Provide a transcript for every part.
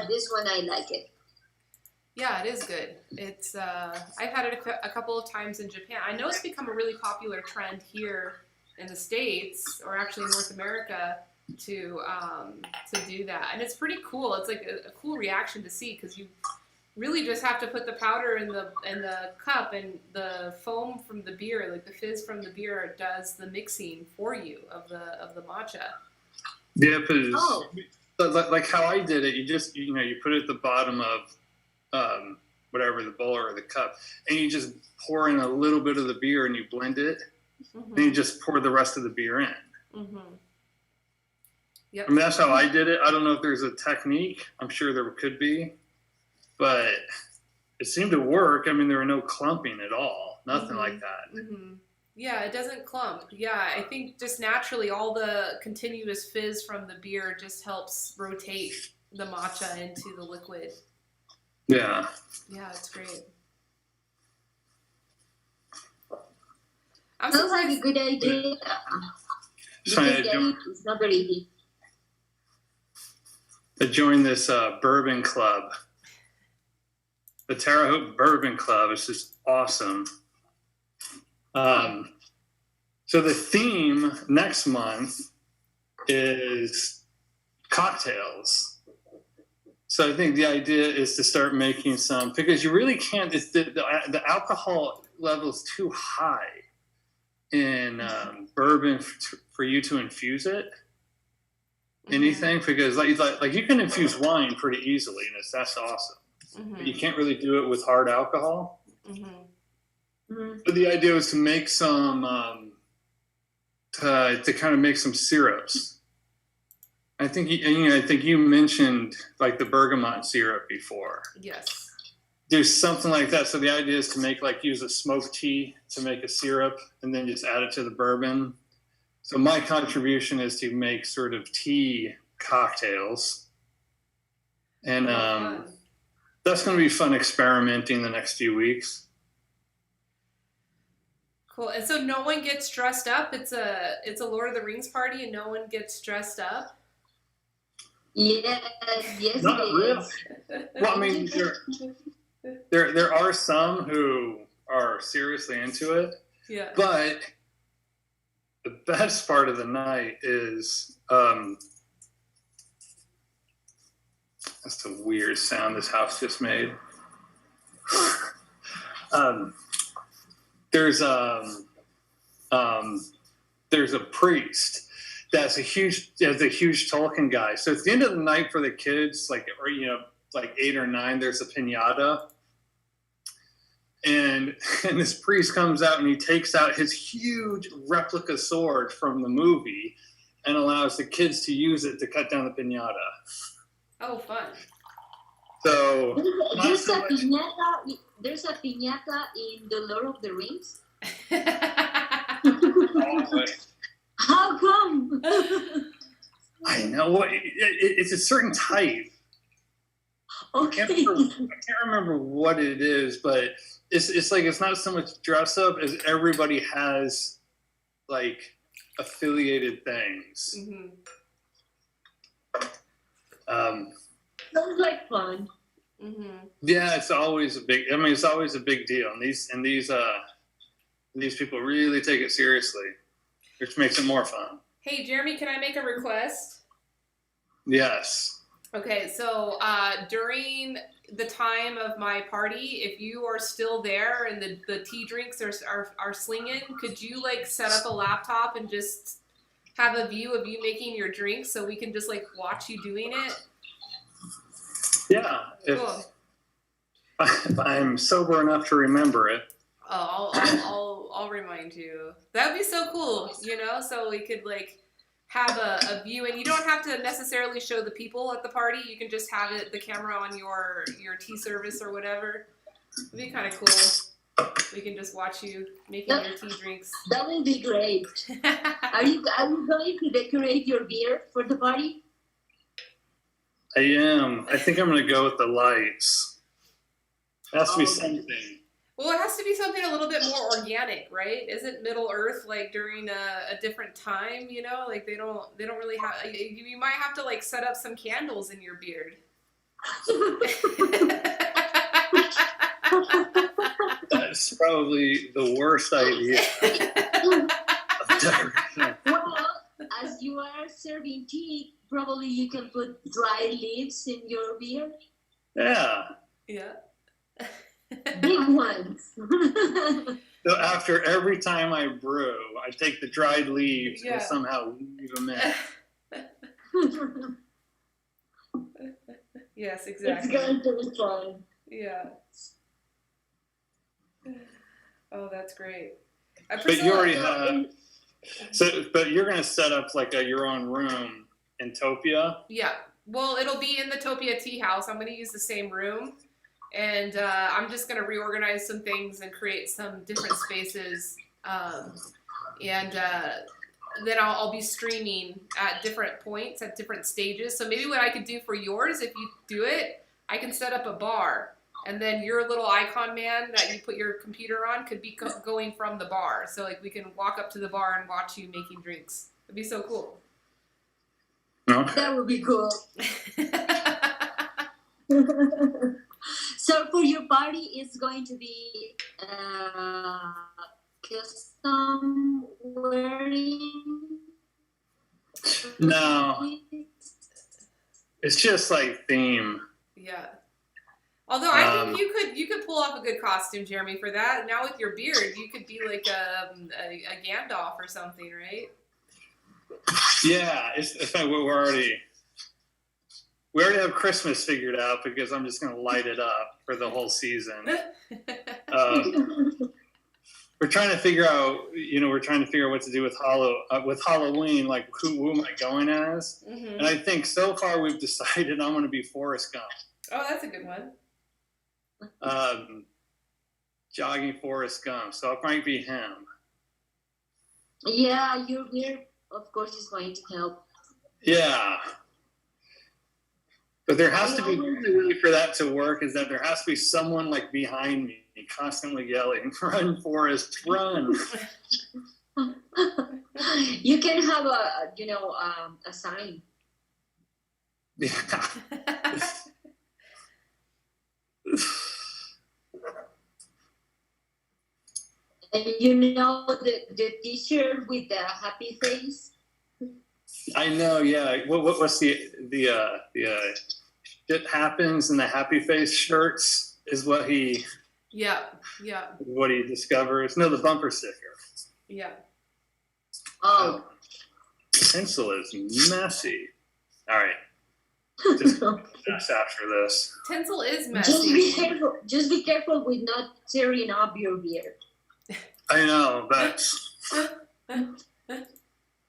but this one I like it. Yeah, it is good. It's I've had it a couple of times in Japan. I know it's become a really popular trend here in the States, or actually North America, to do that, and it's pretty cool. It's like a cool reaction to see, because you really just have to put the powder in the cup, and the foam from the beer, like the fizz from the beer, does the mixing for you of the matcha. Yeah, but like how I did it, you put it at the bottom of whatever, the bowl or the cup, and you just pour in a little bit of the beer and you blend it, and you just pour the rest of the beer in. Yep. I mean, that's how I did it. I don't know if there's a technique. I'm sure there could be, but it seemed to work. I mean, there were no clumping at all. Nothing like that. Yeah, it doesn't clump. Yeah, I think just naturally all the continuous fizz from the beer just helps rotate the matcha into the liquid. Yeah. Yeah, it's great. Sounds like a good idea. It's not very easy. I joined this bourbon club. The Terre Haute Bourbon Club is just awesome. So the theme next month is cocktails. So I think the idea is to start making some, because you really can't, the alcohol level is too high in bourbon for you to infuse it. Anything, because like you can infuse wine pretty easily, and that's awesome. But you can't really do it with hard alcohol. But the idea was to make some, to kind of make some syrups. I think you mentioned like the bergamot syrup before. Yes. Do something like that. So the idea is to use a smoked tea to make a syrup, and then just add it to the bourbon. So my contribution is to make sort of tea cocktails, and that's going to be fun experimenting the next few weeks. Cool. And so no one gets dressed up. It's a Lord of the Rings party, and no one gets dressed up. Yeah, yes, not it really. is. Well, I mean, there are some who are seriously into it. Yeah. But the best part of the night is that's a weird sound this house just made. There's a priest that's a huge Tolkien guy. So at the end of the night for the kids, like 8 or 9, there's a piñata. And this priest comes out and he takes out his huge replica sword from the movie and allows the kids to use it to cut down the piñata. Oh, fun. So there's a piñata in The Lord of the Rings? How come? I know. It's a certain type. Okay. I can't remember what it is, but it's like it's not so much dress up as everybody has like affiliated things. Sounds like fun. Yeah, it's always a big deal, and these people really take it seriously, which makes it more fun. Hey, Jeremy, can I make a request? Yes. Okay, so during the time of my party, if you are still there and the tea drinks are slinging, could you like set up a laptop and just have a view of you making your drinks so we can just like watch you doing it? Yeah. Cool. If I'm sober enough to remember it. Oh, I'll remind you. That'd be so cool, so we could like have a view, and you don't have to necessarily show the people at the party. You can just have the camera on your tea service or whatever. It'd be kind of cool. We can just watch you making your tea drinks. That would be great. Are you going to decorate your beer for the party? I am. I think I'm going to go with the lights. It has to be something. Well, it has to be something a little bit more organic, right? Isn't Middle Earth like during a different time? Like they don't really have. You might have to like set up some candles in your beard. That's probably the worst idea I've ever seen. Well, as you are serving tea, probably you can put dry leaves in your beer. Yeah. Yeah. Big ones. So after every time I brew, I take the dried leaves Yeah. and somehow leave them in. Yes, It's exactly. going to be fun. Yeah. Oh, that's great. But you already Uh, have. So, but you're going to set up like your own room in Topia. Yeah. Well, it'll be in the Topia Tea House. I'm going to use the same room. And I'm just going to reorganize some things and create some different spaces. And then I'll be streaming at different points, at different stages. So maybe what I could do for yours, if you do it, I can set up a bar. And then your little icon man that you put your computer on could be going from the bar. So like we can walk up to the bar and watch you making drinks. It'd be so cool. Okay. That would be cool. So for your party, it's going to be custom wearing. No, it's just like theme. Yeah. Although I Um, think you could pull off a good costume, Jeremy, for that. Now with your beard, you could be like a Gandalf or something, right? Yeah, it's funny. We already have Christmas figured out because I'm just going to light it up for the whole season. We're trying to figure out, what to do with Halloween. Like, who am I going as? Mm-hmm. And I think so far we've decided I'm going to be Forrest Gump. Oh, that's a good one. Jogging Forrest Gump. So it might be him. Yeah, your beard, of course, is going to help. Yeah. But there has to be, really for that to work, is that there has to be someone like behind me constantly yelling, "Run, Forrest, run!" You can have a sign. Yeah. And the T-shirt with the happy face. I know. Yeah. What's the shit happens in the happy face shirts is what he Yeah. discovers. No, the bumper sticker. Yeah. Oh. Pencil is messy. All right. Just that's after this. Tinsel is Just be messy. careful. Just be careful with not tearing up your beard I know, that's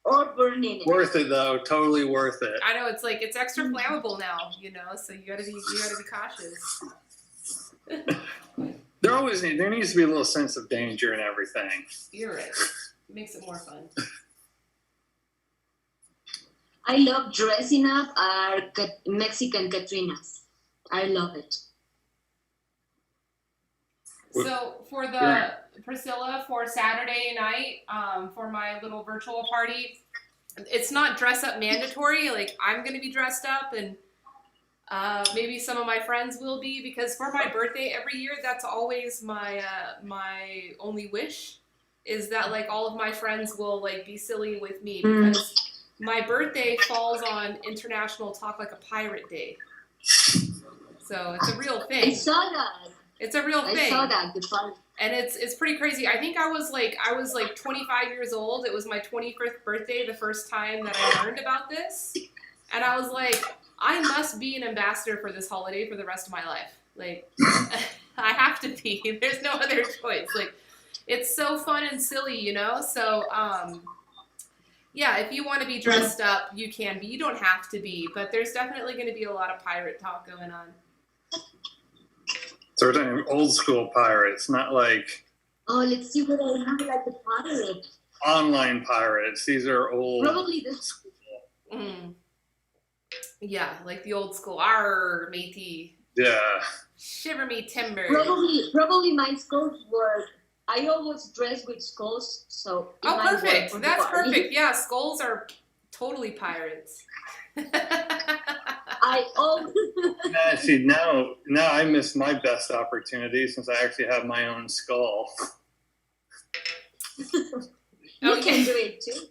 or burning it. worth it though. Totally worth it. I know it's extra flammable now, so you gotta be cautious. There needs to be a little sense of danger in everything. You're right. It makes it more fun. I love dressing up our Mexican Catrinas. I love it. So for Yeah. Priscilla, for Saturday night, for my little virtual party, it's not dress up mandatory. Like I'm gonna be dressed up, and maybe some of my friends will be, because for my birthday every year, that's always my my only wish, is that like all of my friends will like be silly with me, because my birthday falls on International Talk Like a Pirate Day. So it's a real I thing. saw that. It's a real I thing. saw that. The part. And it's pretty crazy. I think I was like 25 years old. It was my 25th birthday the first time that I learned about this. And I was like, I must be an ambassador for this holiday for the rest of my life. Like, I have to be. There's no other choice. Like, it's so fun and silly, So, yeah, if you want to be dressed up, you can be. You don't have to be, but there's definitely going to be a lot of pirate talk going on. So we're talking old school pirates, not like Oh, let's see what I have like the pirate. online pirates. These are old. Probably the Mm. Yeah, like the old school. Arr, matey. Yeah. Shiver me timber. probably my skulls were. I always dress with skulls, so. it Oh, might work perfect. for the That's party. perfect. Yeah, skulls are totally pirates. I always. See, now I miss my best opportunity since I actually have my own skull. You can do it too.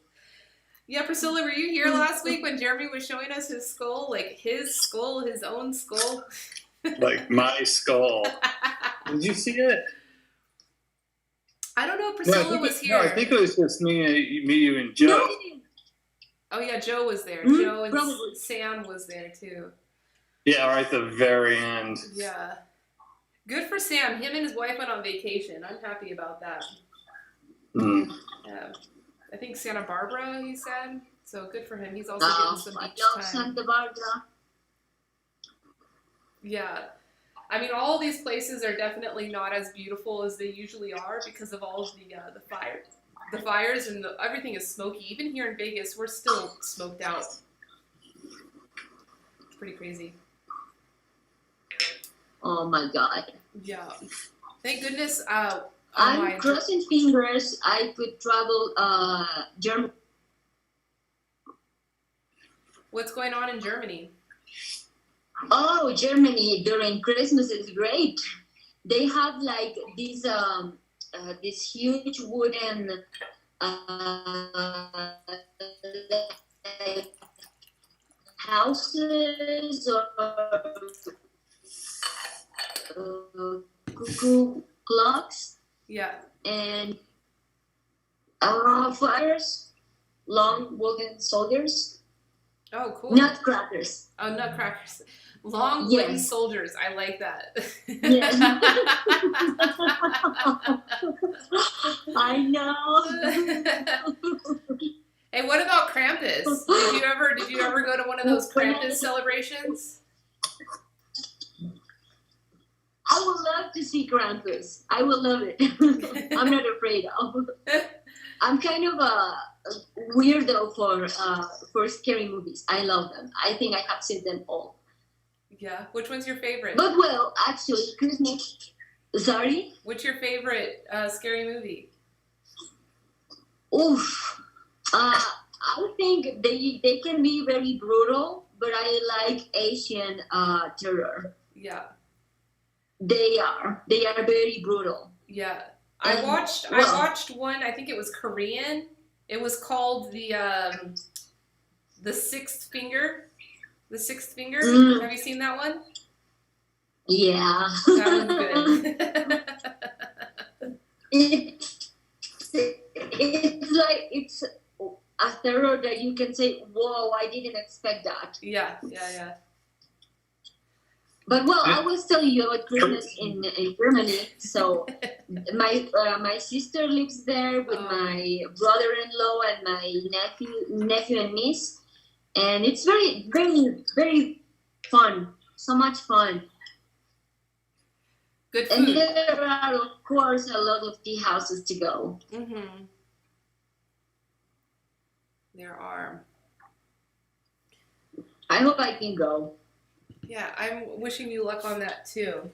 Yeah, Priscilla, were you here last week when Jeremy was showing us his skull? Like his skull, his own skull? Like my skull. Did you see it? I don't know if Priscilla was here. No, I think it was just me, you, and Joe. No, Oh yeah, Joe was there. Mm, Joe and probably. Sam was there too. Yeah, right at the very end. Yeah. Good for Sam. Him and his wife went on vacation. I'm happy about that. Mm. Yeah. I think Santa Barbara, he said. So good for him. He's also Oh, getting some I beach love time. Santa Barbara. Yeah. I mean, all these places are definitely not as beautiful as they usually are because of all of the fires and everything is smoky. Even here in Vegas, we're still smoked out. It's pretty crazy. Oh my God. Yeah. Thank goodness. I'm crossing fingers I could travel Germany. What's going on in Germany? Oh, Germany during Christmas is great. They have like these this huge wooden houses or cuckoo clocks Yeah. and fires, long wooden soldiers, Oh, cool. nutcrackers. Oh, nutcrackers. Long Yes. wooden soldiers. I like that. Yes. I know. Hey, what about Krampus? Did you ever go to one of those Krampus celebrations? I would love to see Krampus. I would love it. I'm not afraid of. I'm kind of a weirdo for scary movies. I love them. I think I have seen them all. Yeah. Which one's your favorite? But well, actually, Christmas. Sorry. What's your favorite scary movie? Oof. I think they can be very brutal, but I like Asian terror. Yeah. They are very brutal. Yeah. I And, watched one. I think it was Korean. It was called the Sixth Finger. The Sixth Finger. Mm. Have you seen that one? Yeah. That one's good. It's like it's a terror that you can say, "Whoa, I didn't expect that." Yeah. But well, I was telling you about Christmas in Germany. So my sister lives there with my brother-in-law and my nephew and niece, and it's very, very, very fun. So much fun. Good And food. there are, of course, a lot of tea houses to go. Mm-hmm. There are. I hope I can go. Yeah, I'm wishing you luck on that too.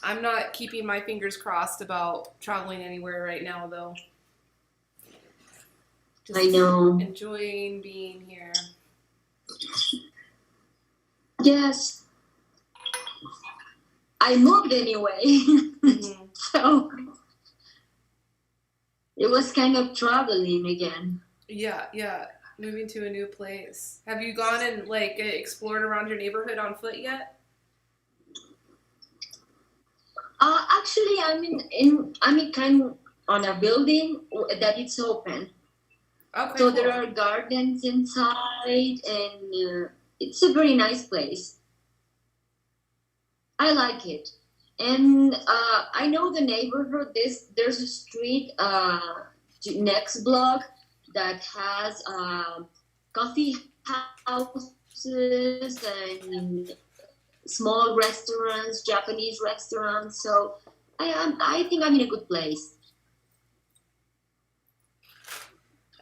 I'm not keeping my fingers crossed about traveling anywhere right now, though. Just I know. enjoying being here. Yes. I moved anyway. Mhm. So it was kind of traveling again. Yeah. Moving to a new place. Have you gone and like explored around your neighborhood on foot yet? Actually, I'm in kind of on a building that it's open. Okay. So cool. there are gardens inside, and it's a very nice place. I like it, and I know the neighborhood. There's a street next block that has coffee houses and small restaurants, Japanese restaurants. So I think I'm in a good place.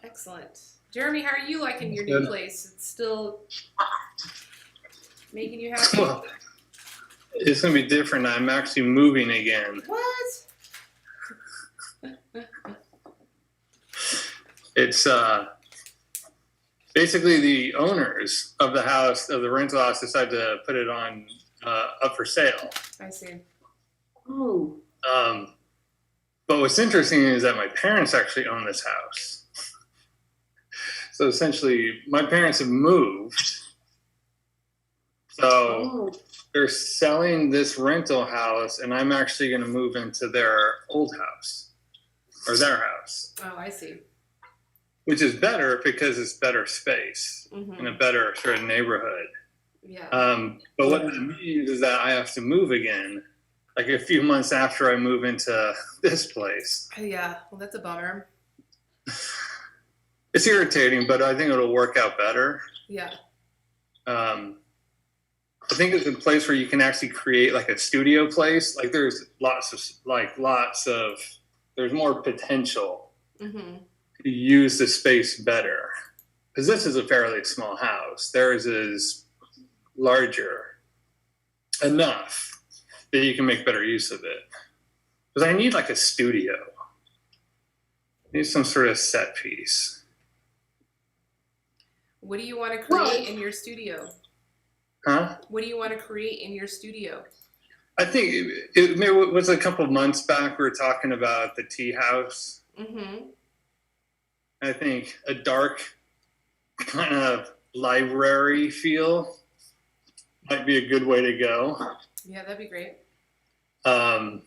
Excellent. Jeremy, how are you liking your new Good. place? It's still making you happy? Well, it's gonna be different. I'm actually moving again. What? It's basically the owners of the house, of the rental house, decided to put it on up for sale. I see. Oh. But what's interesting is that my parents actually own this house. So essentially, my parents have moved. So Oh. they're selling this rental house, and I'm actually going to move into their old house or their house, Oh, I see. which is better because it's better space Hmm. and a better sort of neighborhood. Yeah. But what that means is that I have to move again, like a few months after I move into this place. Yeah. Well, that's a bummer. It's irritating, but I think it'll work out better. Yeah. I think it's a place where you can actually create like a studio place. Like there's there's more potential Hmm. to use the space better. Because this is a fairly small house. Theirs is larger enough that you can make better use of it. Because I need like a studio. I need some sort of set piece. What do you want to Well, create in your studio? Huh? What do you want to create in your studio? I think maybe it was a couple of months back we were talking about the tea house. Mm-hmm. I think a dark kind of library feel might be a good way to go. Yeah, that'd be great. Rather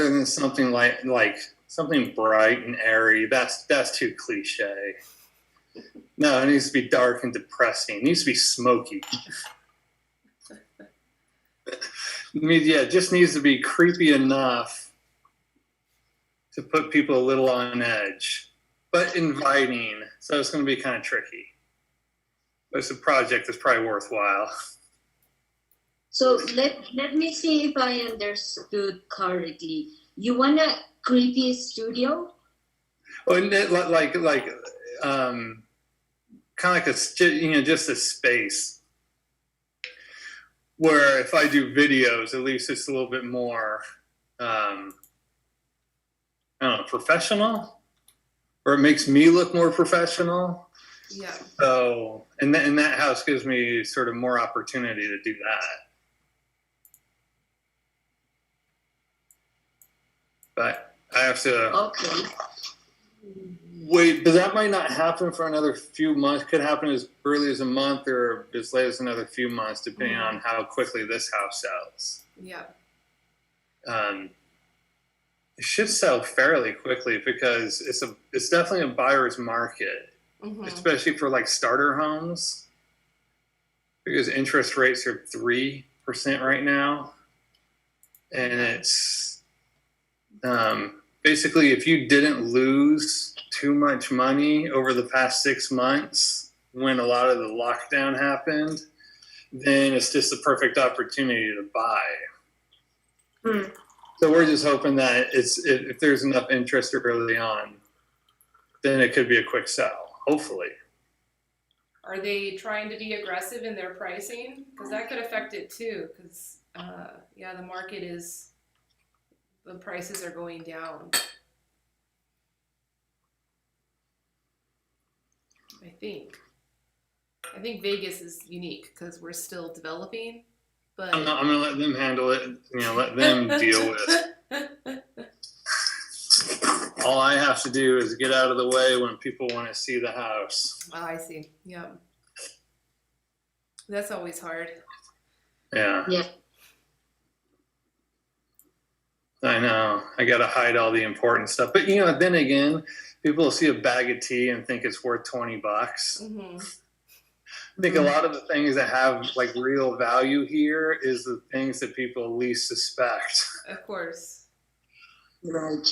than something like something bright and airy. That's too cliche. No, it needs to be dark and depressing. It needs to be smoky. I mean, yeah, it just needs to be creepy enough to put people a little on edge, but inviting. So it's going to be kind of tricky. But it's a project that's probably worthwhile. So let me see if I understood correctly. You want a creepy studio? Well, kind of like just a space where if I do videos, at least it's a little bit more, I don't know, professional, or it makes me look more professional. Yeah. So, and that house gives me sort of more opportunity to do that. But I have to Okay. wait, but that might not happen for another few months. Could happen as early as a month or as late as another few months, depending on how quickly this house sells. Yeah. It should sell fairly quickly because it's definitely a buyer's market, Mm-hmm. especially for like starter homes, because interest rates are 3% right now, and it's basically if you didn't lose too much money over the past 6 months when a lot of the lockdown happened, then it's just the perfect opportunity to buy. Hmm. So we're just hoping that if there's enough interest early on, then it could be a quick sell, hopefully. Are they trying to be aggressive in their pricing? Because that could affect it too. Because the market the prices are going down. I think Vegas is unique because we're still developing. But I'm going to let them handle it. Let them deal with it. All I have to do is get out of the way when people want to see the house. Oh, I see. Yeah. That's always hard. Yeah. Yeah. I know. I got to hide all the important stuff. But, then again, people will see a bag of tea and think it's worth $20. Mm-hmm. I think a lot of the things that have like real value here is the things that people least suspect. Of course. Right.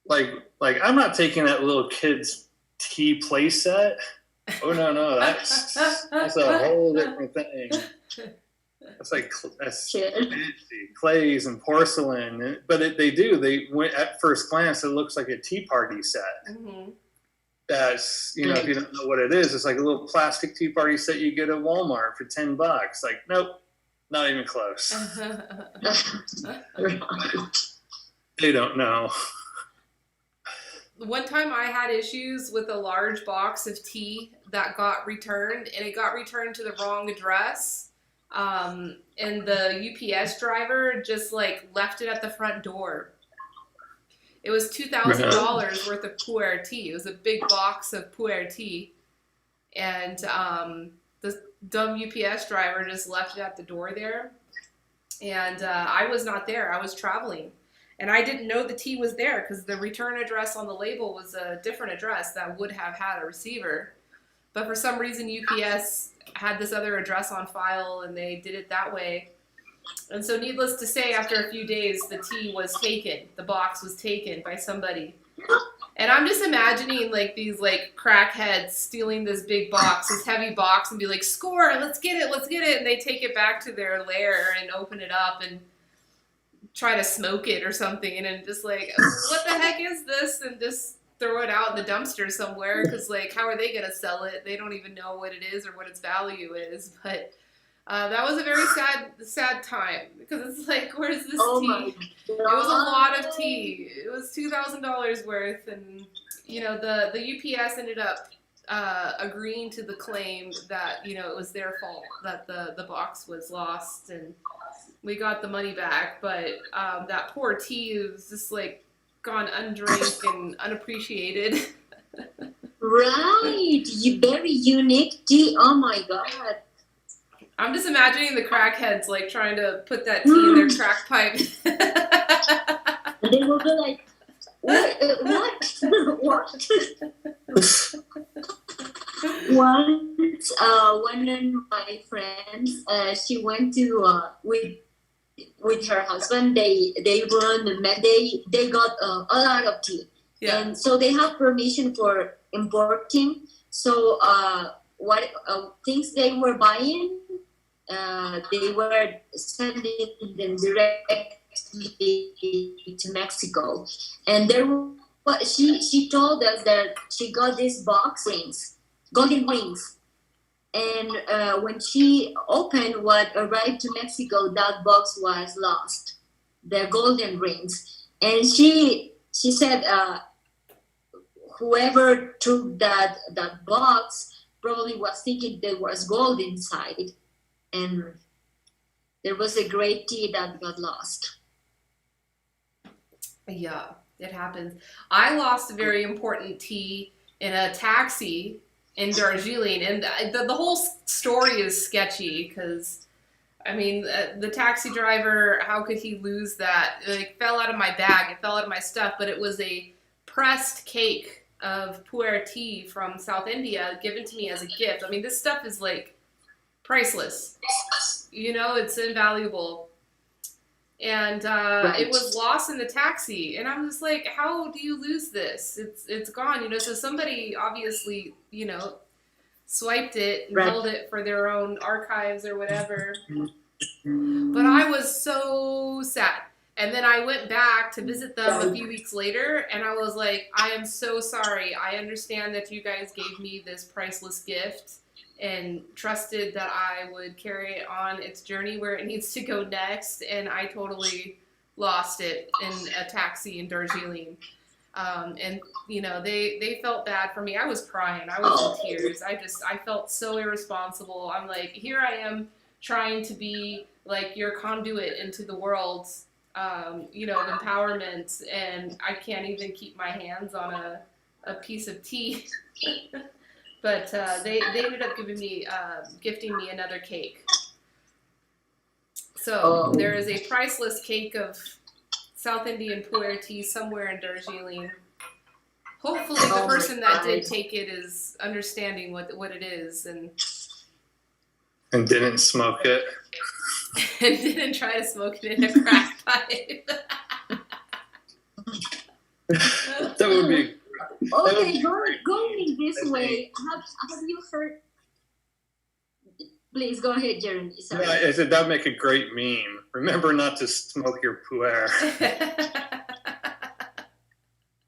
Like I'm not taking that little kid's tea play set. Oh no, that's a whole different thing. That's fancy clays and porcelain, but they went at first glance it looks like a tea party set. Mm-hmm. That's if you don't know what it is, it's like a little plastic tea party set you get at Walmart for $10. Like, nope, not even close. Right. They don't know. one time I had issues with a large box of tea that got returned, and it got returned to the wrong address. And the UPS driver just like left it at the front door. It was $2,000 worth of pu'er tea. It was a big box of pu'er tea, and the dumb UPS driver just left it at the door there. And I was not there. I was traveling. And I didn't know the tea was there because the return address on the label was a different address that would have had a receiver. But for some reason, UPS had this other address on file, and they did it that way. And so needless to say, after a few days, the tea was taken. The box was taken by somebody. And I'm just imagining like these like crackheads stealing this big box, this heavy box, and be like, score, let's get it. And they take it back to their lair and open it up and try to smoke it or something. And then just like, what the heck is this? And just throw it out in the dumpster somewhere. Because like, how are they going to sell it? They don't even know what it is or what its value is. But that was a very sad time because it's like, where's this tea? It was a lot of tea. It was $2,000 worth, and you know the UPS ended up agreeing to the claim that it was their fault that the box was lost, and we got the money back. But that poor tea was just like gone undrank and unappreciated. Right, very unique tea. Oh my god. I'm just imagining the crackheads like trying to put that tea in their crack pipe. And they will be like, what? What? Once, one of my friends, she went to with her husband. They got a lot of tea, Yeah. and so they have permission for importing. So what things they were buying? They were sending them directly to Mexico, and she told us that she got these golden rings, and when she opened what arrived to Mexico, that box was lost, the golden rings, and she said whoever took that box probably was thinking there was gold inside. And there was a great tea that got lost. Yeah, it happens. I lost a very important tea in a taxi in Darjeeling, and the whole story is sketchy because, I mean, the taxi driver, how could he lose that? It fell out of my bag, it fell out of my stuff, but it was a pressed cake of pu'er tea from South India given to me as a gift. I mean, this stuff is like priceless. It's invaluable. And Right. It was lost in the taxi. And I'm just like, how do you lose this? It's gone, So somebody obviously, swiped it and Right. held it for their own archives or whatever. But I was so sad. And then I went back to visit them a few weeks later, and I was like, I am so sorry. I understand that you guys gave me this priceless gift and trusted that I would carry it on its journey where it needs to go next, and I totally lost it in a taxi in Darjeeling. And they felt bad for me. I was crying. I was in tears. I felt so irresponsible. I'm like, here I am trying to be like your conduit into the world, of empowerment, and I can't even keep my hands on a piece of tea. But they ended up gifting me another cake. So there is a priceless cake of South Indian pu'er tea somewhere in Darjeeling. Hopefully the person that did take it is understanding what it is and didn't smoke it. and didn't try to smoke it in a crack pipe. That would be. Okay, going this way, have you heard? Please go ahead, Jeremy. Sorry. I said that'd make a great meme. Remember not to smoke your pu'er.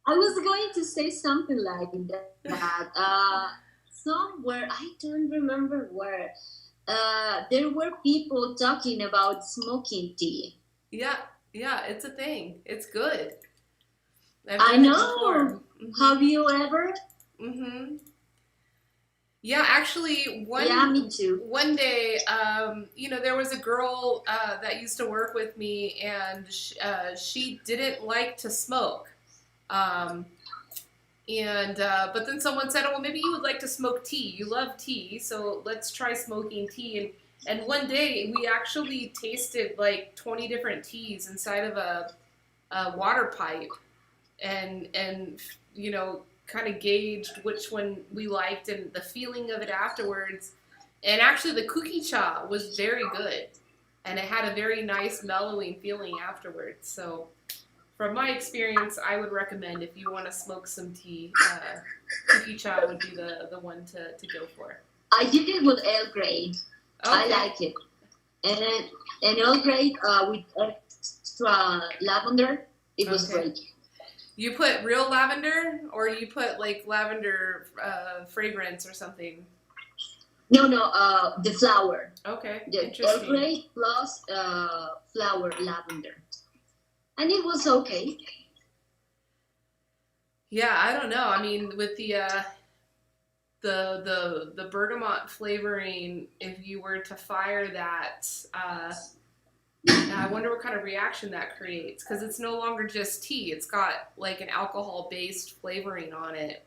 I was going to say something like that. Somewhere, I don't remember where, there were people talking about smoking tea. Yeah, it's a thing. It's good. I know. Have you ever? Mm-hmm. Yeah, actually, Yeah, me too. one day, there was a girl that used to work with me, and she didn't like to smoke. Um, but then someone said, "Oh, well, maybe you would like to smoke tea. You love tea, so let's try smoking tea." And one day we actually tasted like 20 different teas inside of a water pipe, and kind of gauged which one we liked and the feeling of it afterwards. And actually, the cookie cha was very good, and it had a very nice mellowing feeling afterwards. So, from my experience, I would recommend if you want to smoke some tea, cookie cha would be the one to go for. I did it with Earl Grey. Okay. I like it. And Earl Grey with extra lavender. It was great. You put real lavender, or you put like lavender fragrance or something? No, the flower. Okay, The interesting. Earl Grey plus flower lavender. And it was okay. Yeah, I don't know. I mean, with the bergamot flavoring, if you were to fire that, I wonder what kind of reaction that creates, because it's no longer just tea. It's got like an alcohol-based flavoring on it.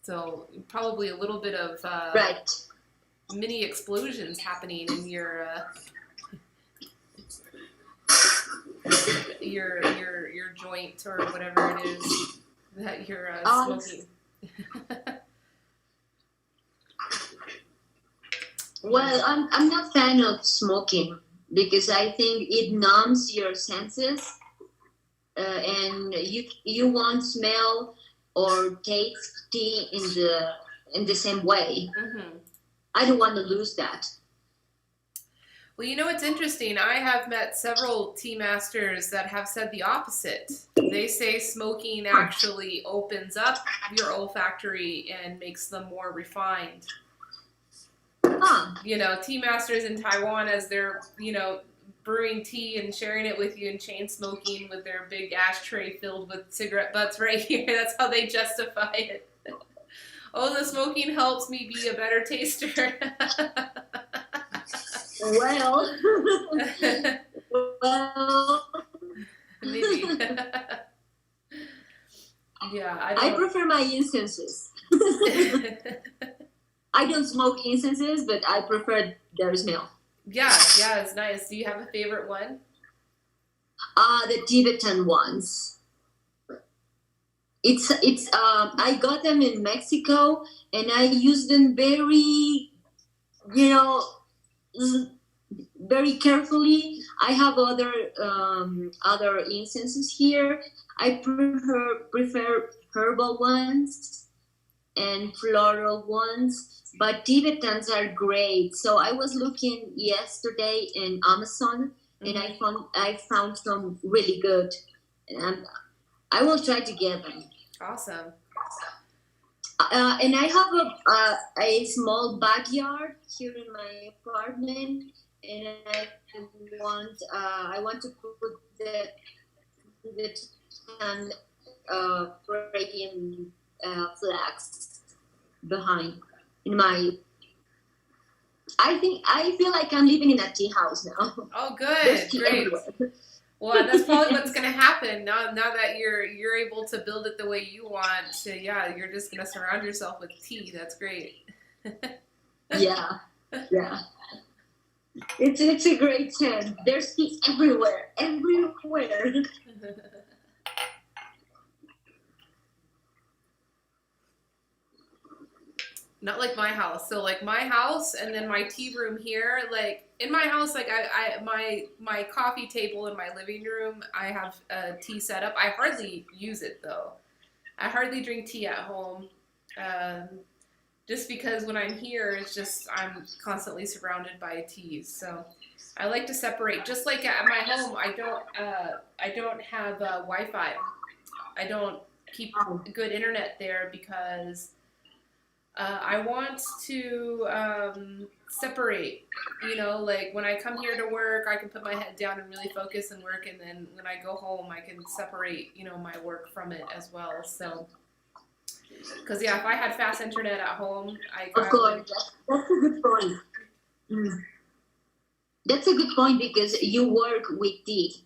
So probably a little bit of right. mini explosions happening in your joint or whatever it is that you're smoking. Well, I'm not a fan of smoking because I think it numbs your senses, and you won't smell or taste tea in the same way. Mm-hmm. I don't want to lose that. Well, it's interesting. I have met several tea masters that have said the opposite. They say smoking actually opens up your olfactory and makes them more refined. Huh. Tea masters in Taiwan, as they're, brewing tea and sharing it with you and chain smoking with their big ashtray filled with cigarette butts right here. That's how they justify it. Oh, the smoking helps me be a better taster. Well, maybe. Yeah, I prefer my incenses. I don't smoke incenses, but I prefer their smell. Yeah, it's nice. Do you have a favorite one? The Tibetan ones. It's I got them in Mexico, and I use them very, very carefully. I have other incenses here. I prefer herbal ones and floral ones, but Tibetans are great. So I was looking yesterday in Amazon, and I found some really good, and I will try to get them. Awesome. And I have a small backyard here in my apartment, and I want to put the Canadian flags behind in my. I feel like I'm living in a tea house now. Oh, good, great. Everywhere. Well, that's probably what's going to happen now that you're able to build it the way you want. So, yeah, you're just going to surround yourself with tea. That's great. Yeah. It's a great trend. There's tea everywhere. Not like my house. So like my house and then my tea room here, like in my house, like my coffee table in my living room, I have a tea set up. I hardly use it though. I hardly drink tea at home. Just because when I'm here, it's just, I'm constantly surrounded by teas. So I like to separate, just like at my home, I don't have Wi-Fi. I don't keep good internet there because I want to separate, like when I come here to work, I can put my head down and really focus and work. And then when I go home, I can separate, my work from it as well. So Because yeah, if I had fast internet at home, Of course, that's a good point. Mm. That's a good point because you work with tea,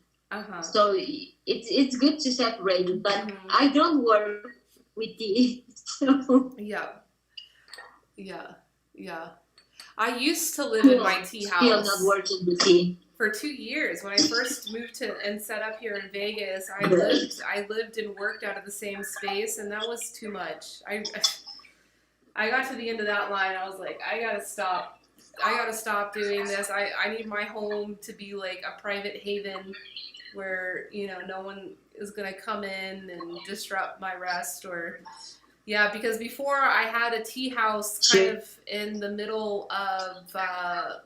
so it's good to separate it. But I don't work with tea, so Yeah, yeah. I used to live in my tea house. Still not working with tea. For 2 years. When I first moved to and set up here in Vegas, I lived and worked out of the same space, and that was too much. I got to the end of that line. I was like, I gotta stop. I gotta stop doing this. I need my home to be like a private haven where, you know, no one is gonna come in and disrupt my rest or. Yeah, because before I had a tea house kind of in the middle of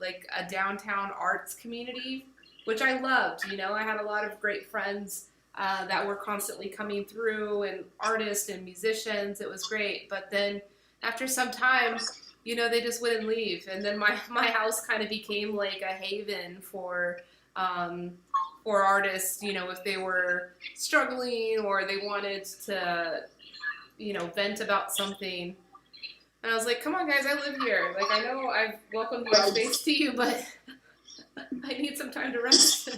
like a downtown arts community, which I loved. You know, I had a lot of great friends that were constantly coming through and artists and musicians. It was great. But then after some time, you know, they just wouldn't leave. And then my house kind of became like a haven for artists, you know, if they were struggling or they wanted to, you know, vent about something. And I was like, come on guys, I live here. Like, I know I've welcomed my space to you, but I need some time to rest.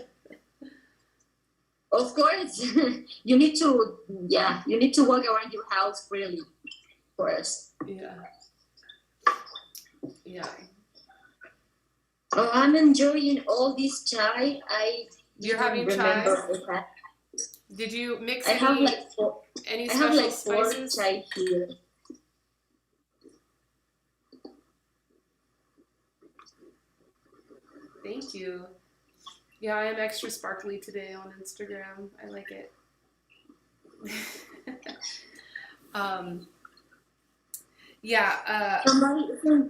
Of course, you need to walk around your house freely first. Yeah. Oh, I'm enjoying all this chai. You're having chai? Did you mix any special spices? 4 chai here. Thank you. Yeah, I am extra sparkly today on Instagram. I like it.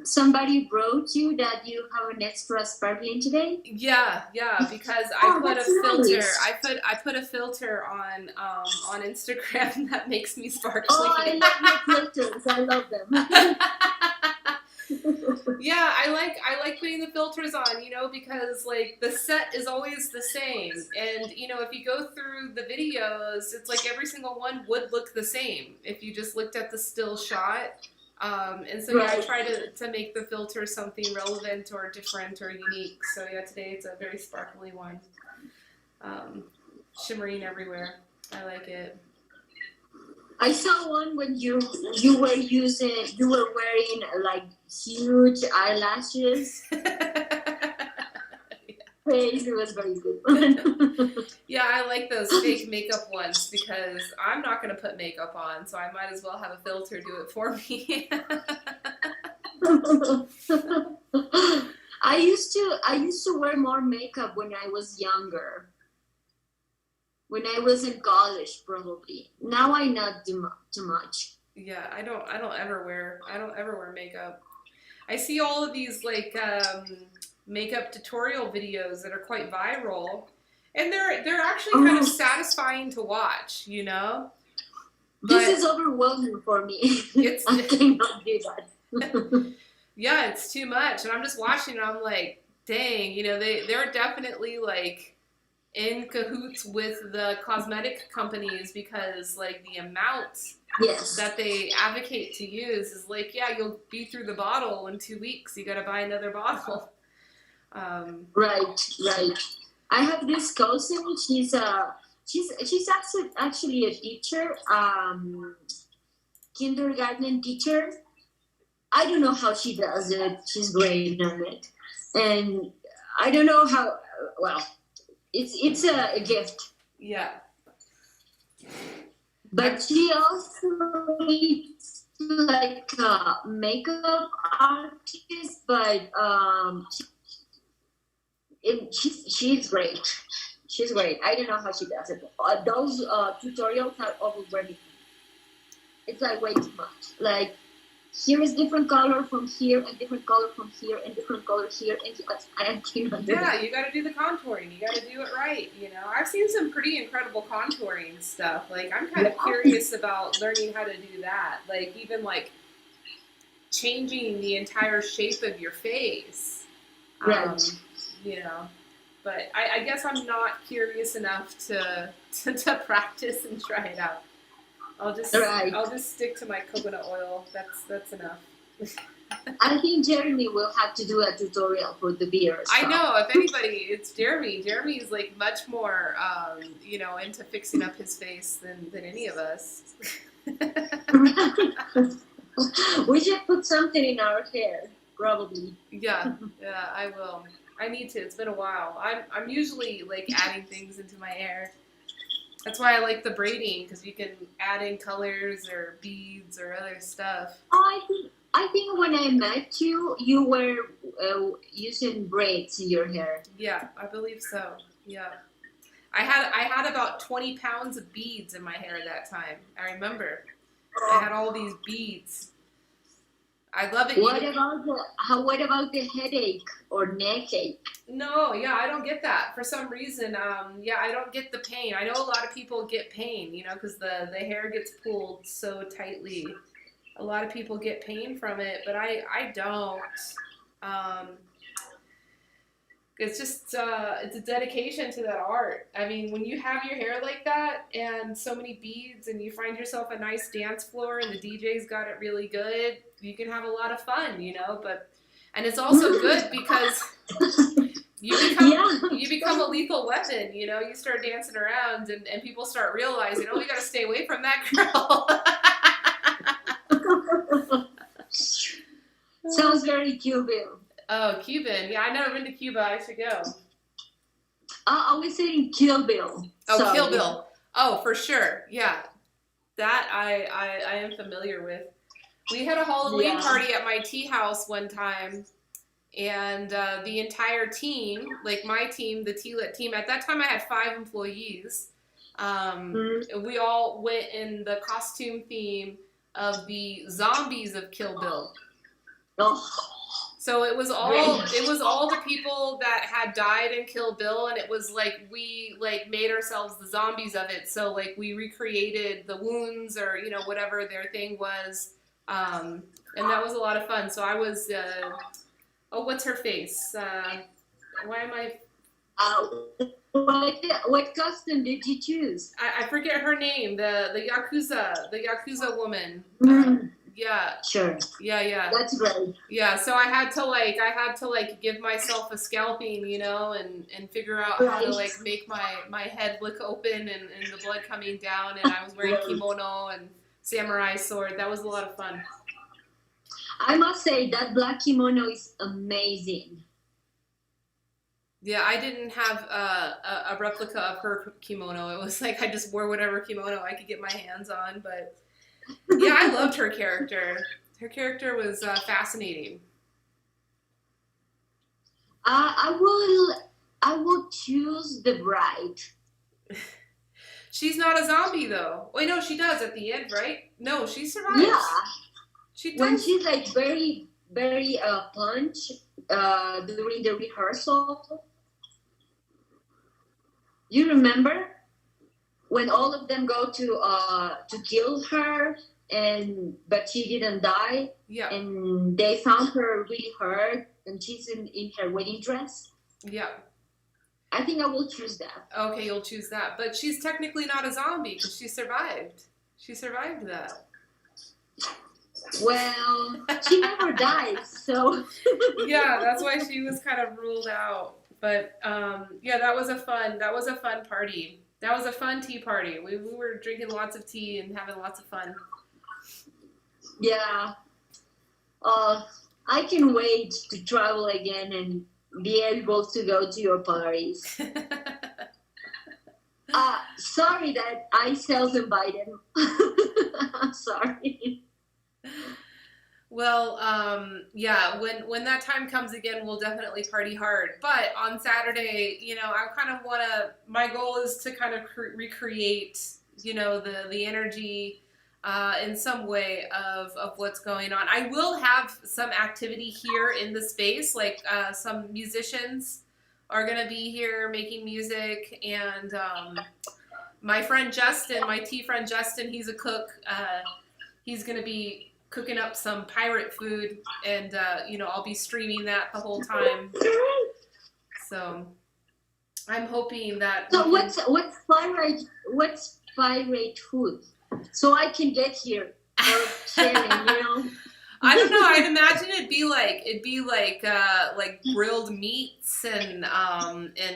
Somebody wrote you that you have an extra sparkling today. Yeah, because I put a filter. Nice. I put a filter on Instagram that makes me sparkly. Oh, I love your filters. I love them. Yeah, I like putting the filters on, you know, because like the set is always the same, and you know, if you go through the videos, it's like every single one would look the same if you just looked at the still shot. And so yeah, I try to make the filter something relevant or different or unique. So yeah, today it's a very sparkly one, shimmering everywhere. I like it. I saw one when you were wearing like huge eyelashes. It was very good. Yeah, I like those fake makeup ones because I'm not going to put makeup on, so I might as well have a filter do it for me. I used to wear more makeup when I was younger. When I was in college, probably. Now I not do too much. Yeah, I don't ever wear makeup. I see all of these like makeup tutorial videos that are quite viral, and they're actually kind of satisfying to watch, you know. This is overwhelming for me. I cannot do that. Yeah, it's too much, and I'm just watching and I'm like, dang, you know, they're definitely like in cahoots with the cosmetic companies because like the amount that they advocate to use is like, yeah, you'll be through the bottle in 2 weeks. You got to buy another bottle. Right. I have this cousin. She's actually a teacher, kindergarten teacher. I don't know how she does it. She's great at it, and I don't know how. Well, it's a gift. Yeah. But she also is like a makeup artist, but she's great. She's great. I don't know how she does it. Those tutorials are overwhelming. It's like way too much. Like, here is different color from here, and different color from here, and different color here, and I cannot do it. Yeah, you got to do the contouring. You got to do it right. You know, I've seen some pretty incredible contouring stuff. Like, I'm kind of curious about learning how to do that. Like, even like changing the entire shape of your face. Right. You know, but I guess I'm not curious enough to practice and try it out. I'll just Right. I'll just stick to my coconut oil. That's enough. I think Jeremy will have to do a tutorial for the beer. I know. If anybody, it's Jeremy. Jeremy's like much more, into fixing up his face than any of us. We should put something in our hair, probably. Yeah, I will. I need to. It's been a while. I'm usually like adding things into my hair. That's why I like the braiding, because you can add in colors or beads or other stuff. I think when I met you, you were using braids in your hair. Yeah, I believe so. Yeah. I had about 20 pounds of beads in my hair at that time. I remember. I had all these beads. I love it. What about the headache or neck ache? No, yeah, I don't get that for some reason. I don't get the pain. I know a lot of people get pain, because the hair gets pulled so tightly. A lot of people get pain from it, but I don't. It's just it's a dedication to that art. I mean, when you have your hair like that and so many beads, and you find yourself a nice dance floor, and the DJ's got it really good, you can have a lot of fun, and it's also good because you become a lethal weapon. You start dancing around, and people start realizing, oh, we got to stay away from that girl. Sounds very Cuban. Oh, Cuban. Yeah, I've never been to Cuba. I should go. I was saying Kill Bill. Oh, So, Kill Bill. Oh, for sure. Yeah. That I am familiar with. We had a Halloween party at my tea house one time, and the entire team, like my team, the Tea Lit team, at that time I had 5 employees. We all went in the costume theme of the zombies of Kill Bill. Oh. So it was all the people that had died in Kill Bill, and it was like we made ourselves the zombies of it. So like we recreated the wounds or whatever their thing was, and that was a lot of fun. So I was what's her face? Why am I? What costume did you choose? I forget her name. The Yakuza woman. Yeah. Sure. Yeah. That's great. Yeah, so I had to give myself a scalping, and figure out how to make my head look open and the blood coming down, and I was wearing kimono and samurai sword. That was a lot of fun. I must say that black kimono is amazing. Yeah, I didn't have a replica of her kimono. It was like I just wore whatever kimono I could get my hands on, but yeah, I loved her character. Her character was fascinating. I will choose the bride. She's not a zombie though. Wait, no, she does at the end, right? No, she survives. Yeah. She does. When she's like very, very punch during the rehearsal. You remember? When all of them go to kill her, but she didn't die. Yeah. And they found her really hurt, and she's in her wedding dress. Yeah. I think I will choose that. Okay, you'll choose that. But she's technically not a zombie because she survived. She survived that. Well, she never died, so. Yeah, that's why she was kind of ruled out. But that was a fun party. That was a fun tea party. We were drinking lots of tea and having lots of fun. Yeah. I can wait to travel again and be able to go to your parties. Sorry that I self-invited. I'm sorry. Well, when that time comes again, we'll definitely party hard. But on Saturday, my goal is to kind of recreate, the energy in some way of what's going on. I will have some activity here in the space, like some musicians are going to be here making music, and my friend Justin, my tea friend Justin, he's a cook. He's going to be cooking up some pirate food, and I'll be streaming that the whole time. So I'm hoping that. So what's pirate food? so I can get here for sharing. I don't know. I'd imagine it'd be like grilled meats and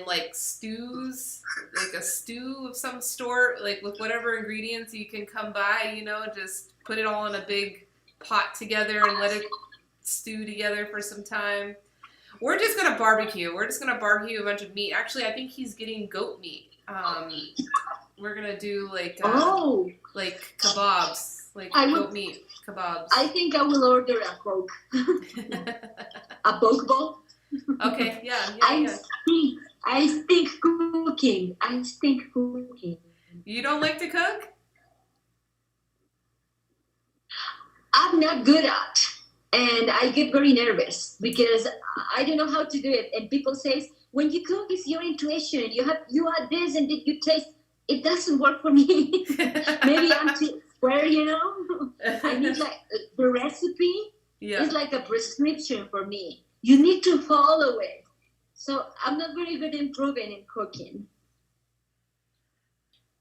like stews, like a stew of some sort, like with whatever ingredients you can come by. Just put it all in a big pot together and let it stew together for some time. We're just gonna barbecue. We're just gonna barbecue a bunch of meat. Actually, I think he's getting goat meat. We're gonna do like kebabs, like goat meat kebabs. I think I will order a poke. A poke bowl. Okay, yeah. I stink cooking. You don't like to cook? I'm not good at, and I get very nervous because I don't know how to do it. And people say, when you cook, it's your intuition. You add this and you taste. It doesn't work for me. Maybe I'm too square, I need like the recipe is like a prescription for me. You need to follow it. So I'm not very good in improving in cooking.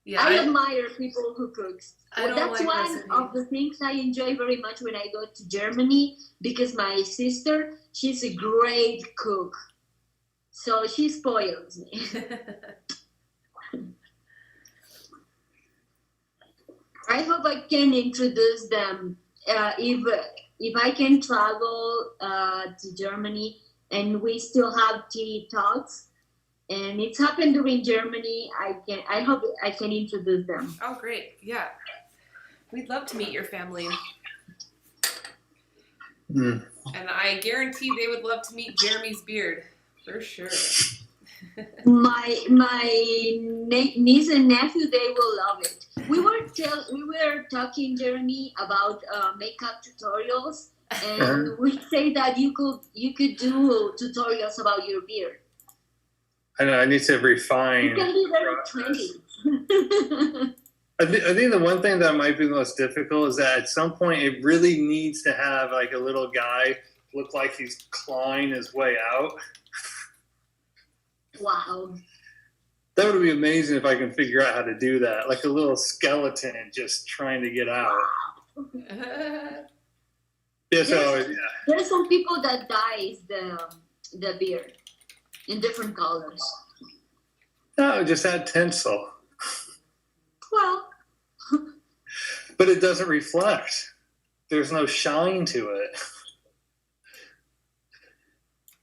Yeah, I admire people who cooks. That's one of the things I enjoy very much when I go to Germany, because my sister, she's a great cook. So she spoils me. I hope I can introduce them. If I can travel to Germany and we still have tea talks, and it's happened during Germany, I hope I can introduce them. Oh, great. Yeah. We'd love to meet your family. And I guarantee they would love to meet Jeremy's beard, for sure. My niece and nephew, they will love it. We were talking, Jeremy, about makeup tutorials, and we say that you could do tutorials about your beard. I know. I need to refine. You can be very trendy. I think the one thing that might be the most difficult is that at some point it really needs to have like a little guy look like he's clawing his way out. Wow. That would be amazing if I can figure out how to do that. Like a little skeleton just trying to get out. There's some people that dyes the beard in different colors. No, just add tinsel. Well. But it doesn't reflect. There's no shine to it.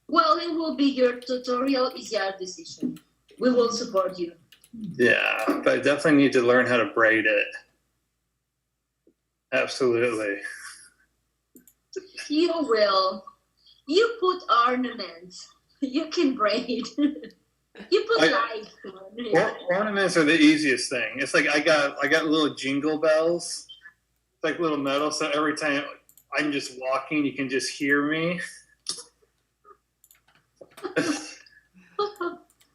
Well, it will be your tutorial. Is your decision. We will support you. Yeah, but I definitely need to learn how to braid it. Absolutely. You will. You put ornaments. You can braid. You put lights on. Ornaments are the easiest thing. It's like I got little jingle bells. It's like little metal, so every time I'm just walking, you can just hear me.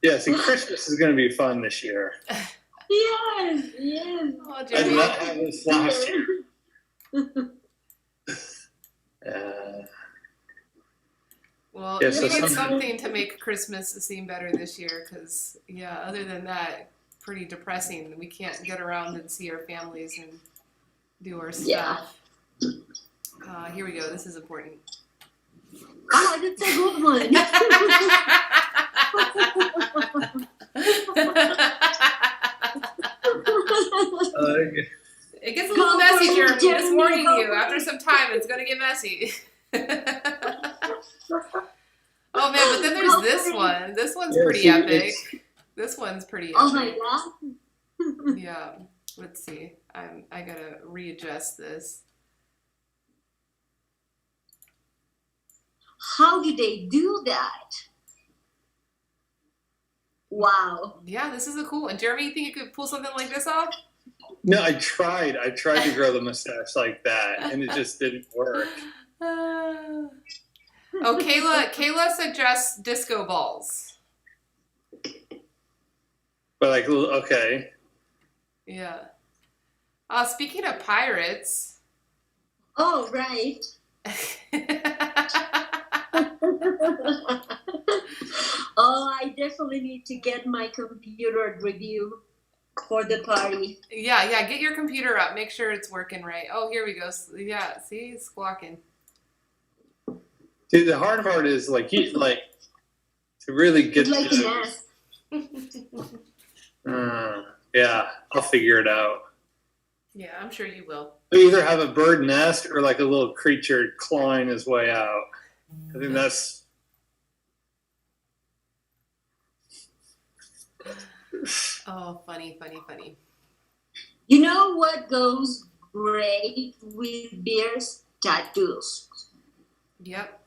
Yes, and Christmas is going to be fun this year. Yes. Oh, I did not have this last year. Well, we need something to make Christmas seem better this year, because, other than that, pretty depressing. We can't get around and see our families and do our stuff. Yeah. Here we go. This is important. Oh, that's a good one. It gets a little messy, Jeremy. Just warning you. After some time, it's going to get messy. Oh, man, but then there's this one. This one's pretty epic. This one's pretty epic. Oh, my God. Yeah. Let's see. I got to readjust this. How did they do that? Wow. Yeah, this is a cool one. Jeremy, you think you could pull something like this off? No, I tried to grow the mustache like that, and it just didn't work. Oh, Kayla suggests disco balls. But like, okay. Yeah. Speaking of pirates. Oh, right. Oh, I definitely need to get my computer review. for the party. Yeah, get your computer up. Make sure it's working right. Oh, here we go. Yeah, see, it's squawking. Dude, the hard part is like to really get It's like to. an ass. Yeah, I'll figure it out. Yeah, I'm sure you will. We either have a bird nest or like a little creature clawing his way out. I think that's. Oh, funny. You know what goes great with bears? Tattoos. Yep.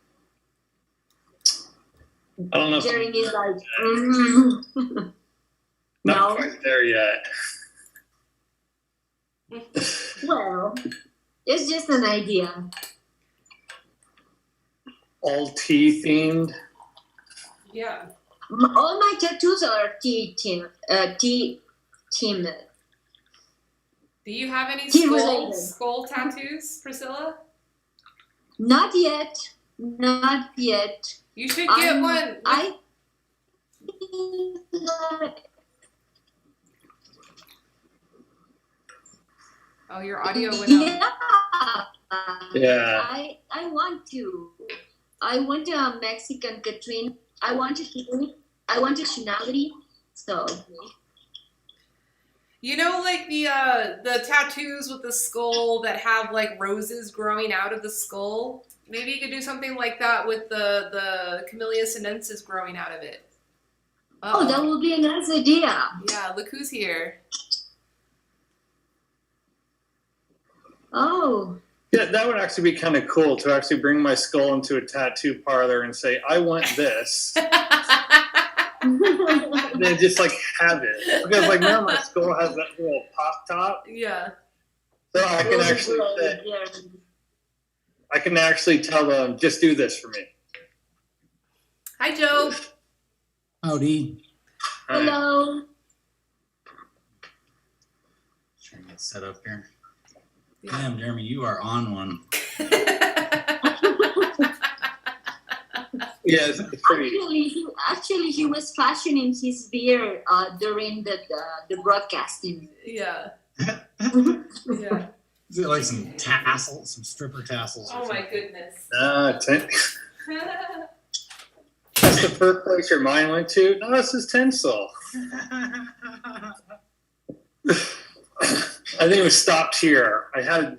I don't know. Jeremy's like, Not no. quite there yet. Well, it's just an idea. All tea themed. Yeah. All my tattoos are tea themed. Do you have any Tea related. skull tattoos, Priscilla? Not yet. You should get one. Oh, your audio went out. Yeah. I want to. I want a Mexican Catherine. I want a Shinality. So. You know, like the tattoos with the skull that have like roses growing out of the skull. Maybe you could do something like that with the Camellia sinensis growing out of it. Uh-oh. Oh, that would be a nice idea. Yeah, look who's here. Oh. Yeah, that would actually be kind of cool to actually bring my skull into a tattoo parlor and say, I want this. And then just like have it. Because like now my skull has that little pop top. Yeah. So I can actually say, I can actually tell them, just do this for me. Hi, Joe. Howdy. Hello. Trying to get set up here. Yeah. Damn, Jeremy, you are on one. Yeah, it's pretty. Actually, he was fashioning his beard during the broadcasting. Yeah. Yeah. Is it like some tassels, some stripper tassels? Oh my goodness. That's the first place your mind went to? No, this is tinsel. I think it was stopped here. I had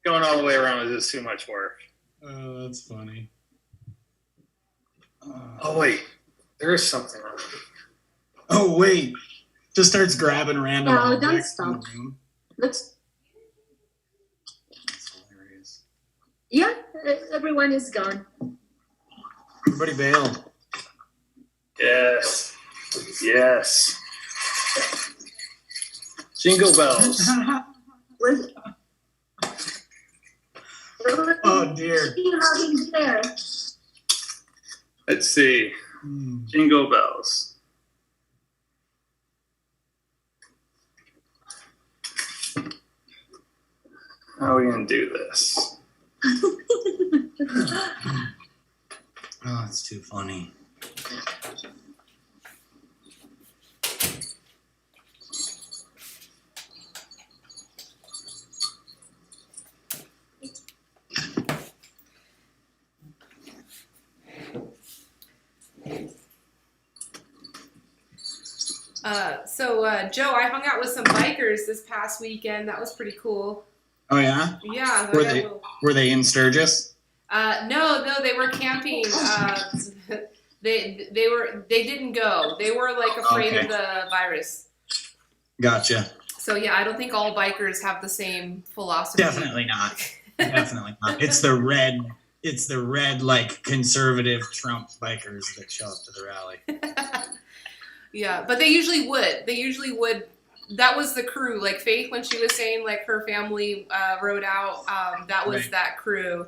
going all the way around was just too much work. Oh, that's funny. Oh wait, there is something wrong. Oh wait, just starts grabbing random No, don't objects in the stop. room. Looks, That's hilarious. yeah, everyone is gone. Everybody bailed. Yes, yes. Jingle bells. Where's- Oh dear. What are you having there? Let's see. Hmm. Jingle bells. How are we gonna do this? Oh, it's too funny. Joe, I hung out with some bikers this past weekend. That was pretty cool. Oh yeah? Yeah. Were they in Sturgis? No, they were camping. They didn't go. They were like afraid of the virus. Gotcha. So yeah, I don't think all bikers have the same philosophy. Definitely not. Definitely not. It's the red like conservative Trump bikers that show up to the rally. Yeah, but they usually would. That was the crew. Like Faith, when she was saying like her family rode out, that was Right. that crew.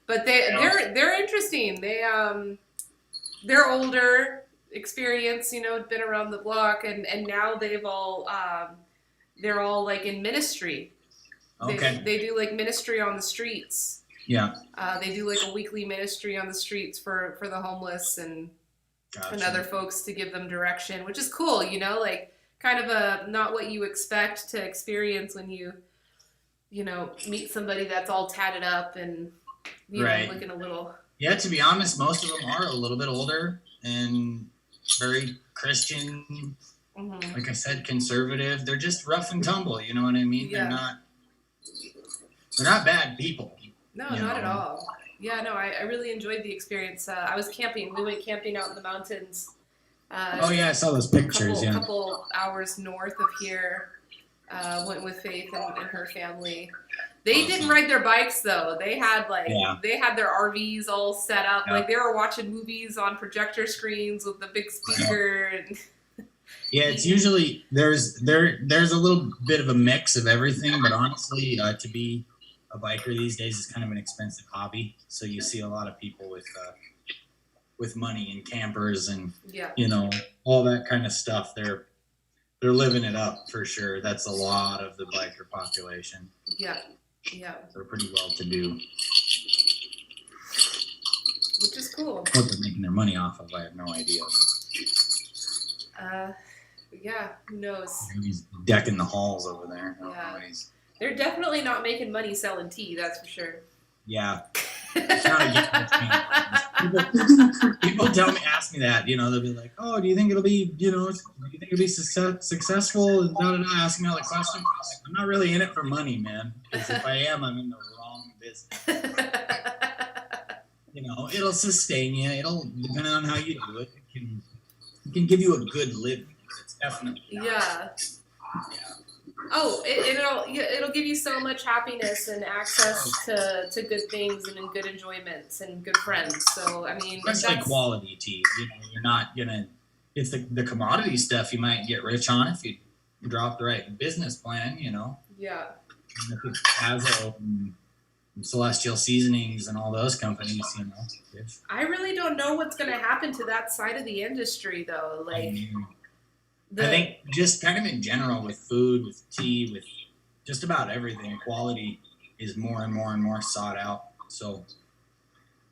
But they're interesting. They're older, experienced, been around the block, and now they're all like in ministry. Okay. They do like ministry on the streets. Yeah. They do like a weekly ministry on the streets for the homeless and Gotcha. other folks to give them direction, which is cool, like kind of a not what you expect to experience when you meet somebody that's all tatted up and Right. looking a little. Yeah, to be honest, most of them are a little bit older and very Christian. Mhm. Like I said, conservative. They're just rough and tumble. You know what I mean? Yeah. They're not bad people. No, you not at know? all. Yeah, no, I really enjoyed the experience. I was camping. We went camping out in the mountains. Oh yeah, I saw those pictures. Couple hours north of here. Went with Faith and her family. They didn't ride their bikes though. They had they had their RVs all set up. Yeah. Like they were watching movies on projector screens with the big speaker. And Yeah, it's usually there's a little bit of a mix of everything, but honestly, to be a biker these days is kind of an expensive hobby. So you see a lot of people with money and campers and yeah, all that kind of stuff. They're living it up for sure. That's a lot of the biker population. yeah. They're pretty well to do. Which is cool. What they're making their money off of, I have no idea. Yeah, who knows? He's decking the halls over there. I don't Yeah. know what he's- They're definitely not making money selling tea, that's for sure. Yeah. People ask me that, they'll be like, "Oh, do you think it'll be, successful?" And asking me all the questions. I'm like, I'm not really in it for money, man. Because if I am, I'm in the wrong business. It'll sustain you. It'll, depending on how you do it, it can give you a good living. It's definitely not. Yeah. Oh, it'll give you so much happiness and access to good things and good enjoyments and good friends. So I mean, Especially quality tea. You're not gonna. It's the commodity stuff you might get rich on if you drop the right business plan. Yeah. And if it has Celestial Seasonings and all those companies. I really don't know what's going to happen to that side of the industry, though. I think just kind of in general with food, with tea, with just about everything, quality is more and more and more sought out. So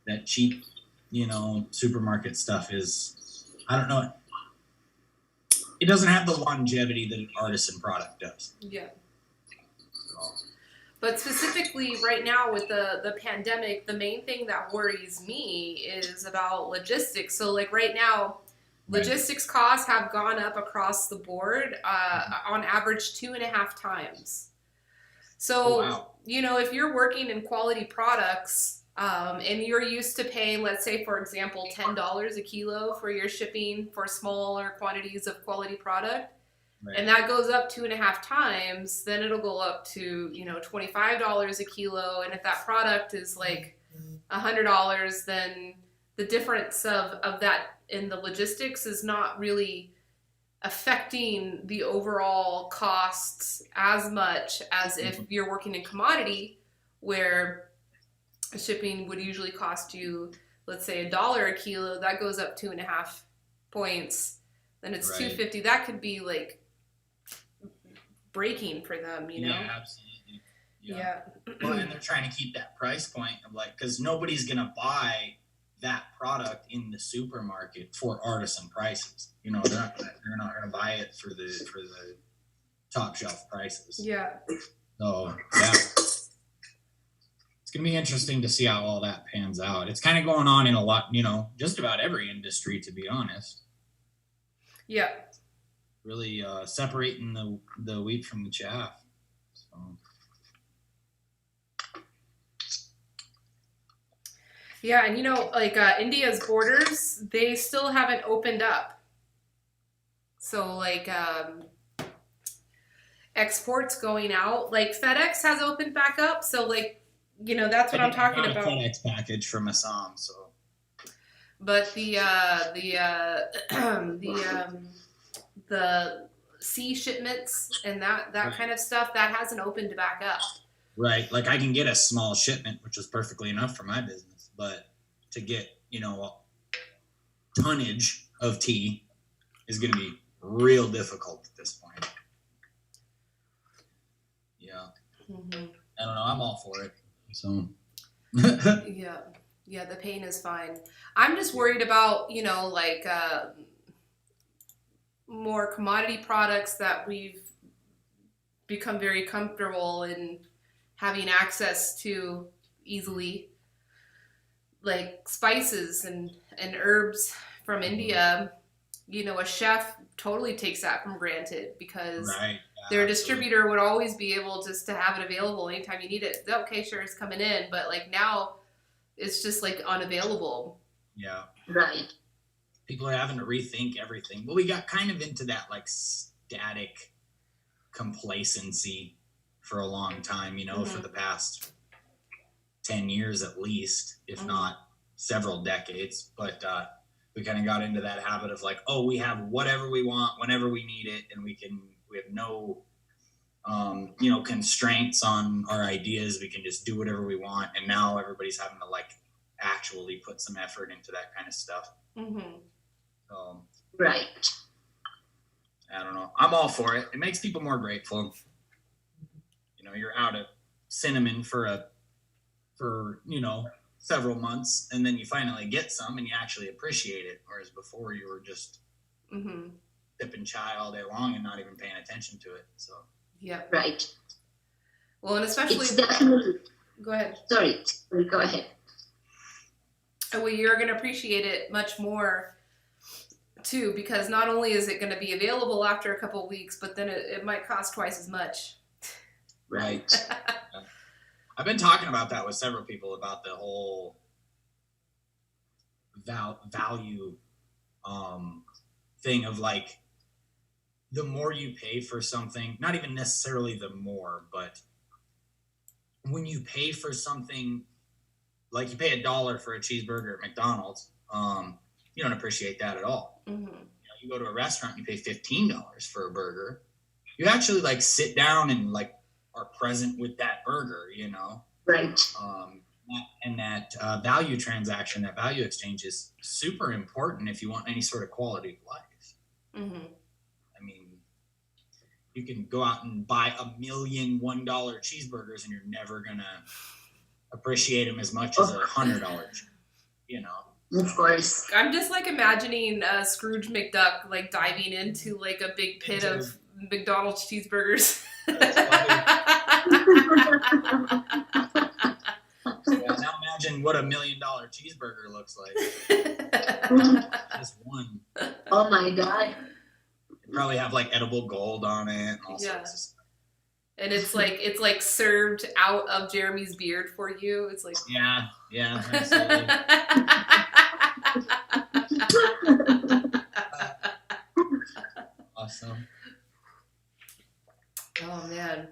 that cheap, supermarket stuff is, I don't know. It doesn't have the longevity that an artisan product does. Yeah. So, but specifically right now with the pandemic, the main thing that worries me is about logistics. So like right now, logistics costs have gone up across the board on average 2.5 times. So, if you're working in quality products and you're used to paying, let's say, for example, $10 a kilo for your shipping for smaller quantities of quality product, and that goes up 2.5 times, then it'll go up to, $25 a kilo. And if that product is like $100, then the difference of that in the logistics is not really affecting the overall costs as much as if you're working in commodity, where shipping would usually cost you, let's say, $1 a kilo. That goes up 2.5 points. Then it's $2.50. That could be like breaking for them, Yeah, absolutely. Yeah. Well, and they're trying to keep that price point of because nobody's gonna buy that product in the supermarket for artisan prices. They're not gonna buy it for the top shelf prices. Yeah. So it's gonna be interesting to see how all that pans out. It's kind of going on in a lot, just about every industry, to be honest. Yeah. Really separating the wheat from the chaff. So. Yeah, and India's borders, they still haven't opened up. So exports going out, FedEx has opened back up. So that's what I'm talking about. FedEx package from Assam, so. But the sea shipments and that kind of stuff, that hasn't opened back up. Right. I can get a small shipment, which is perfectly enough for my business. But to get, tonnage of tea is going to be real difficult at this point. Yeah. Mm-hmm. I don't know. I'm all for it. So. Yeah, the pain is fine. I'm just worried about, more commodity products that we've become very comfortable in having access to easily, like spices and herbs from India, you know, a chef totally takes that for granted because Right. their distributor would always be able just to have it available anytime you need it. Okay, sure, it's coming in, but like now it's just like unavailable. Yeah. Right. People are having to rethink everything. Well, we got kind of into that like static complacency for a long time, you know, for the past 10 years at least, if not several decades. But we kind of got into that habit of like, oh, we have whatever we want whenever we need it, and we have no you know, constraints on our ideas. We can just do whatever we want. And now everybody's having to like actually put some effort into that kind of stuff. Right. I don't know. I'm all for it. It makes people more grateful. You know, you're out of cinnamon for you know, several months, and then you finally get some and you actually appreciate it. Whereas before you were just sipping chai all day long and not even paying attention to it. So yeah. Right. Well, and especially It's definitely. go ahead. Sorry. Go ahead. Well, you're going to appreciate it much more too, because not only is it going to be available after a couple of weeks, but then it might cost twice as much. Right. I've been talking about that with several people about the whole value thing of like, the more you pay for something, not even necessarily the more, but when you pay for something, like you pay $1 for a cheeseburger at McDonald's, you don't appreciate that at all. You know, you go to a restaurant, you pay $15 for a burger. You actually like sit down and like are present with that burger, you know? Right. And that value transaction, that value exchange is super important if you want any sort of quality of life. I mean, you can go out and buy a million $1 cheeseburgers and you're never going to appreciate them as much as $100, you know? Of course. I'm just like imagining Scrooge McDuck like diving into like a big pit of McDonald's cheeseburgers. Now imagine what $1 million cheeseburger looks like. Just one. Oh my God. You probably have like edible gold on it and all sorts of stuff. And it's like served out of Jeremy's beard for you. It's like yeah, absolutely. Awesome. Oh man.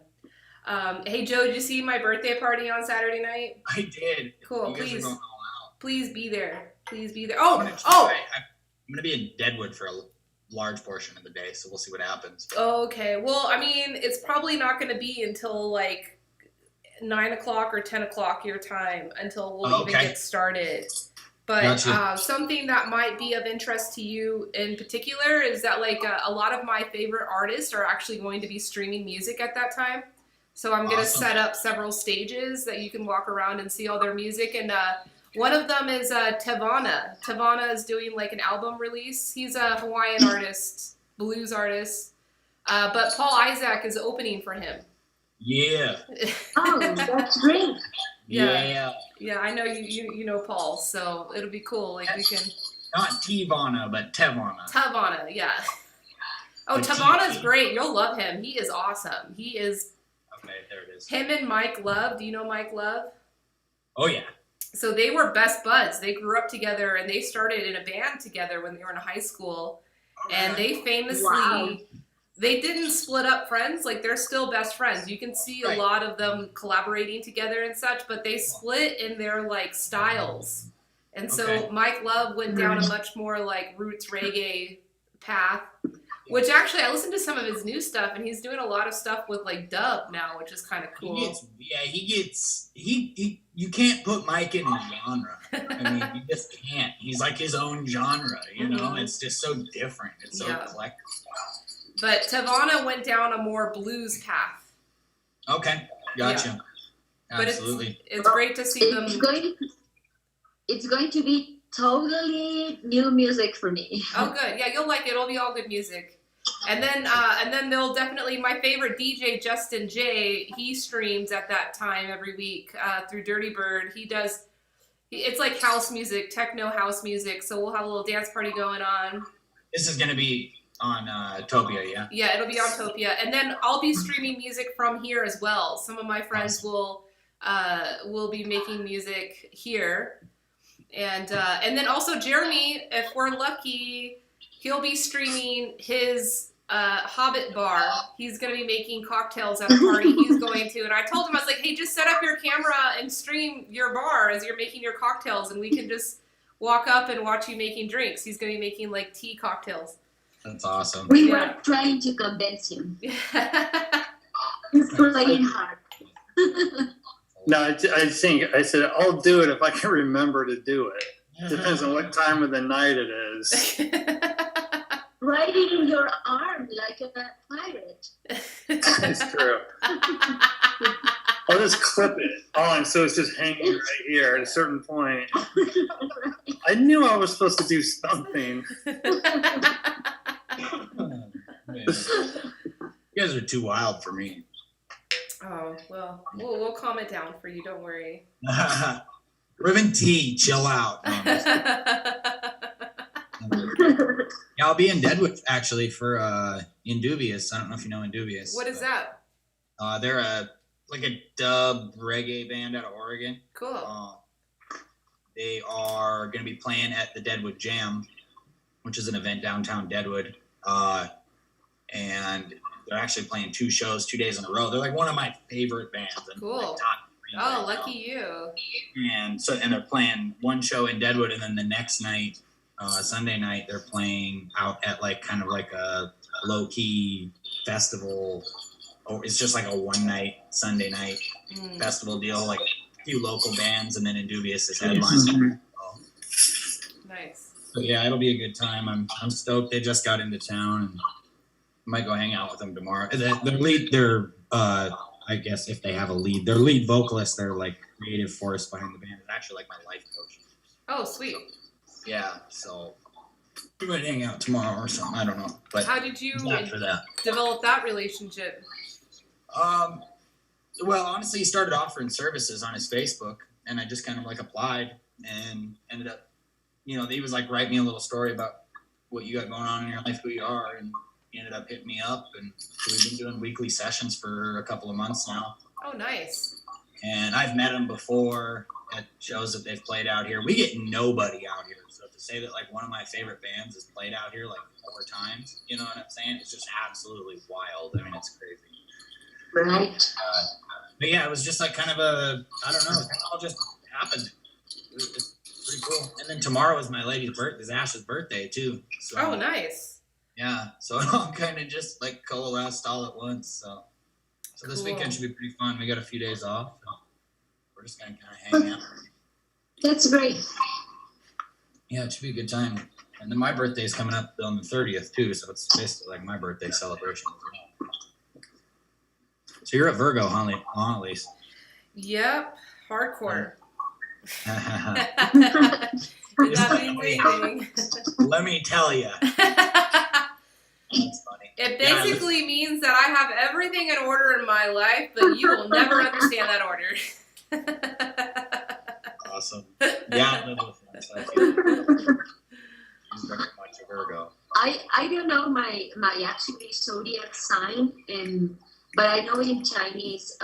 Hey Joe, did you see my birthday party on Saturday night? I did. Cool. You guys are going all out. Please be there. Please be there. I'm gonna be in Deadwood for a large portion of the day, so we'll see what happens. Okay. Well, I mean, it's probably not going to be until like 9 o'clock or 10 o'clock your time until we'll even get started. But Gotcha. Something that might be of interest to you in particular is that like a lot of my favorite artists are actually going to be streaming music at that time. So I'm going to set up several stages that you can walk around and see all their music. And one of them is Tevana. Tevana is doing like an album release. He's a Hawaiian artist, blues artist. But Paul Isaac is opening for him. Yeah. Oh, that's great. Yeah, I know you know Paul, so it'll be cool. Like we can. Not Tivana, but Tevana. Tevana, yeah. Oh, Like Tevana's TV. great. You'll love him. He is awesome. He is. Okay, there it is. Him and Mike Love. Do you know Mike Love? Oh yeah. So they were best buds. They grew up together and they started in a band together when they were in high school. And they famously, they didn't split up friends. Like they're still best friends. You can see a lot of them collaborating together and such, but they split in their like styles. And so Mike Love went down a much more like roots reggae path, which actually I listened to some of his new stuff and he's doing a lot of stuff with like dub now, which is kind of cool. You can't put Mike in a genre. I mean, you just can't. He's like his own genre, you know? It's just so different. It's so eclectic. But Tevana went down a more blues path. Okay, gotcha. Yeah. Absolutely. But it's great to see them. It's going to be totally new music for me. Oh, good. Yeah, you'll like it. It'll be all good music. And then they'll definitely, my favorite DJ, Justin J, he streams at that time every week through Dirty Bird. It's like house music, techno house music. So we'll have a little dance party going on. This is going to be on Topia, yeah? Yeah, it'll be on Topia. And then I'll be streaming music from here as well. Some of my friends will be making music here. And then also Jeremy, if we're lucky, he'll be streaming his Hobbit bar. He's going to be making cocktails at a party he's going to. And I told him, I was like, hey, just set up your camera and stream your bar as you're making your cocktails, and we can just walk up and watch you making drinks. He's going to be making like tea cocktails. That's awesome. We were trying to convince him. He's playing hard. No, I think I said I'll do it if I can remember to do it. Depends on what time of the night it is. Write it in your arm like a pirate. That's true. I'll just clip it on so it's just hanging right here at a certain point. I knew I was supposed to do something. You guys are too wild for me. Oh, well, we'll calm it down for you. Don't worry. Ribbon T, chill out. Yeah, I'll be in Deadwood actually for Indubious. I don't know if you know Indubious. What is that? They're a dub reggae band out of Oregon. Cool. They are going to be playing at the Deadwood Jam, which is an event downtown Deadwood. And they're actually playing 2 shows 2 days in a row. They're like one of my favorite bands. Cool. Like top 3 Oh, right lucky you. and they're playing one show in Deadwood, and then the next night, Sunday night, they're playing out at kind of like a low key festival. Or it's just like a one night Sunday night festival deal, like a few local bands, and then Indubious is headlining. Nice. So yeah, it'll be a good time. I'm stoked. They just got into town, and might go hang out with them tomorrow. I guess if they have a lead, their lead vocalist, their like creative force behind the band is actually like my life coach. Oh, sweet. Yeah, so we might hang out tomorrow or something. I don't know. But how did you after that develop that relationship? Well, honestly, he started offering services on his Facebook, and I just kind of like applied and ended up, he was like, write me a little story about what you got going on in your life, who you are, and he ended up hitting me up, and we've been doing weekly sessions for a couple of months now. Oh, nice. And I've met him before at shows that they've played out here. We get nobody out here, so to say that like one of my favorite bands has played out here like 4 times, you know what I'm saying? It's just absolutely wild. I mean, it's crazy. Right. But yeah, it was just like kind of I don't know, it all just happened. It's pretty cool. And then tomorrow is my lady's birthday, is Ash's birthday too. So, oh, nice. Yeah, so it all kind of just like coalesced all at once. So this Cool. weekend should be pretty fun. We got a few days off. So we're just gonna kind of hang out. That's great. Yeah, it should be a good time. And then my birthday is coming up on the 30th too, so it's basically like my birthday celebration as well. So you're at Virgo, huh, Elise? Yep. Hardcore. Let Did that mean anything? me tell you. That's funny. It basically means that I have everything in order in my life, but you will never understand that order. Awesome. Yeah, no offense. She's very much a Virgo. I don't know my actually zodiac sign, but I know it in Chinese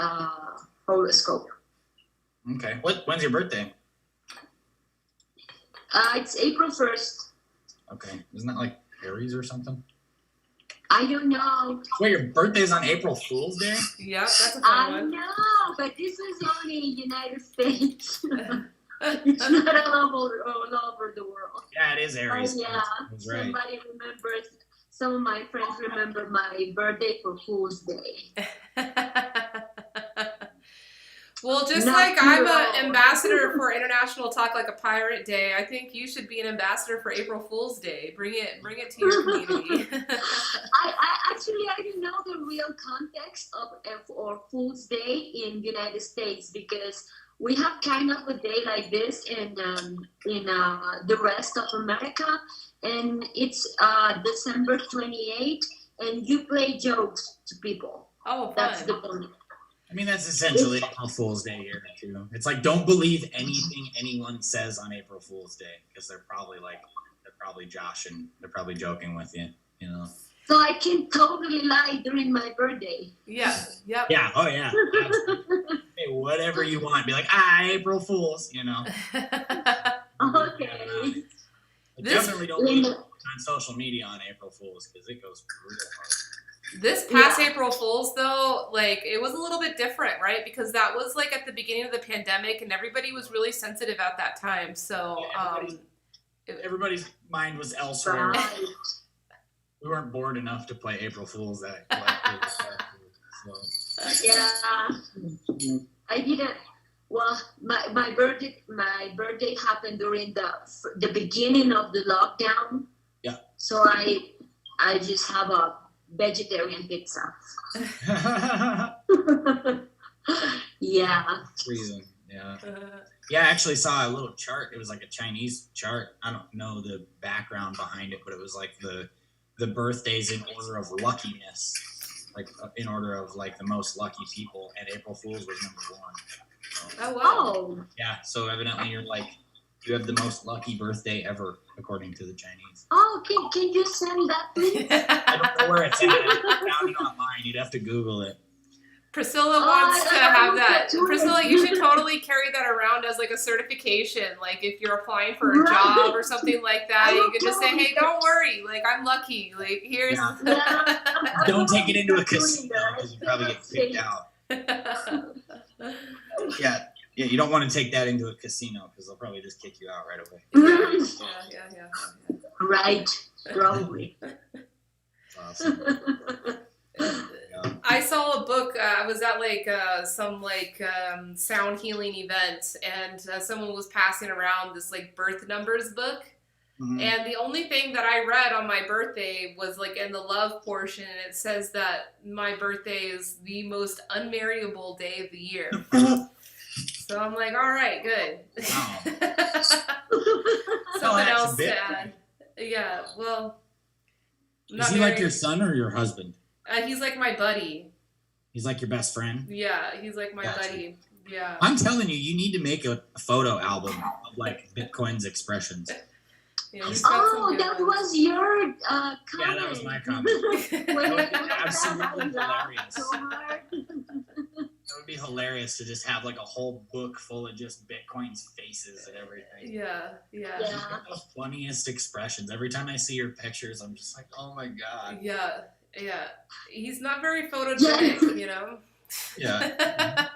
horoscope. Okay. When's your birthday? It's April 1st. Okay. Isn't that like Aries or something? I don't know. Wait, your birthday's on April Fool's Day? Yep, that's a fun I one. know, but this is only United States. It's not all over the world. Yeah, it is Aries. Yeah, That's right. somebody remembers. Some of my friends remember my birthday for Fool's Day. Well, just Not like I'm you at an all. ambassador for International Talk Like a Pirate Day, I think you should be an ambassador for April Fool's Day. Bring it to your community. I didn't know the real context of Fool's Day in United States, because we have kind of a day like this in the rest of America, and it's December 28th, and you play jokes to people. Oh, fun. That's the point. I mean, that's essentially April Fool's Day here too. It's like, don't believe anything anyone says on April Fool's Day, because they're probably joshing, they're probably joking with you, you know. So I can totally lie during my birthday. Yeah. Yep. Yeah. Oh yeah. Hey, whatever you want. Be like, April Fools, you know. Okay. But definitely don't believe on social media on April Fools, because it goes real hard. This past April Fool's, though, like, it was a little bit different, right? Because that was, like, at the beginning of the pandemic, and everybody was really sensitive at that time. So, everybody's mind was elsewhere. Right. We weren't bored enough to play April Fools that collective. So. Yeah. I didn't. Well, my birthday happened during the beginning of the lockdown. Yeah. So I just have a vegetarian pizza. Yeah. Reason. Yeah. Yeah, I actually saw a little chart. It was like a Chinese chart. I don't know the background behind it, but it was like the birthdays in order of luckiness, like in order of like the most lucky people, and April Fool's was number 1. So, oh, wow. Oh. yeah, so evidently you have the most lucky birthday ever, according to the Chinese. Oh, can you send that, please? I don't know where it's at. I found it online. You'd have to Google it. Priscilla wants to have that. too. Priscilla, you should totally carry that around as like a certification. Like if you're applying for a job or something like that, you can just say, "Hey, don't worry. Like I'm lucky. Like here's." Yeah. Don't take it into a casino because you probably get kicked out. Yeah, you don't want to take that into a casino because they'll probably just kick you out right away. Yeah. Right, probably. Awesome. I saw a book. I was at like some like sound healing event, and someone was passing around this like birth numbers book. Mm-hmm. And the only thing that I read on my birthday was like in the love portion, and it says that my birthday is the most unmarriable day of the year. So I'm like, all right, good. Wow. Something that's else a bit to add. Yeah, well. Is he like your son or your husband? He's like my buddy. He's like your best friend? Yeah, he's like my Gotcha. buddy. Yeah. I'm telling you, you need to make a photo album of like Bitcoin's expressions. Yeah, he's got some Oh, good that ones. was your Yeah, comment. that was my comment. When That you would be absolutely laughed hilarious. so hard. It would be hilarious to just have like a whole book full of just Bitcoin's faces and everything. Yeah. Yeah. The funniest expressions. Every time I see your pictures, I'm just like, oh my god. Yeah. He's not very photogenic, you know? Yeah.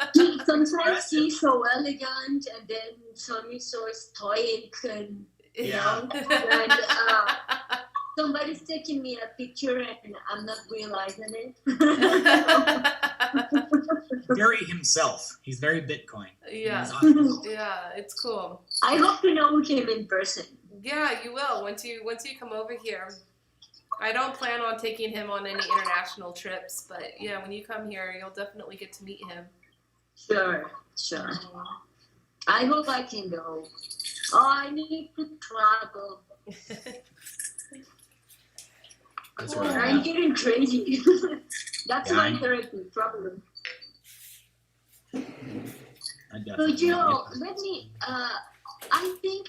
Sometimes he's so elegant, and then sometimes so stoic, and you Yeah. know, and somebody's taking me a picture, and I'm not realizing it. Very himself. He's very Bitcoin. Yeah. He's awesome. Yeah, it's cool. I hope to know him in person. Yeah, you will once you come over here. I don't plan on taking him on any international trips, but yeah, when you come here, you'll definitely get to meet him. Sure. I hope I can go. Oh, I need to travel. That's Cool. right. I'm getting crazy. That's Yeah, I my know. therapy, traveling. I So definitely Joe, get let me. I think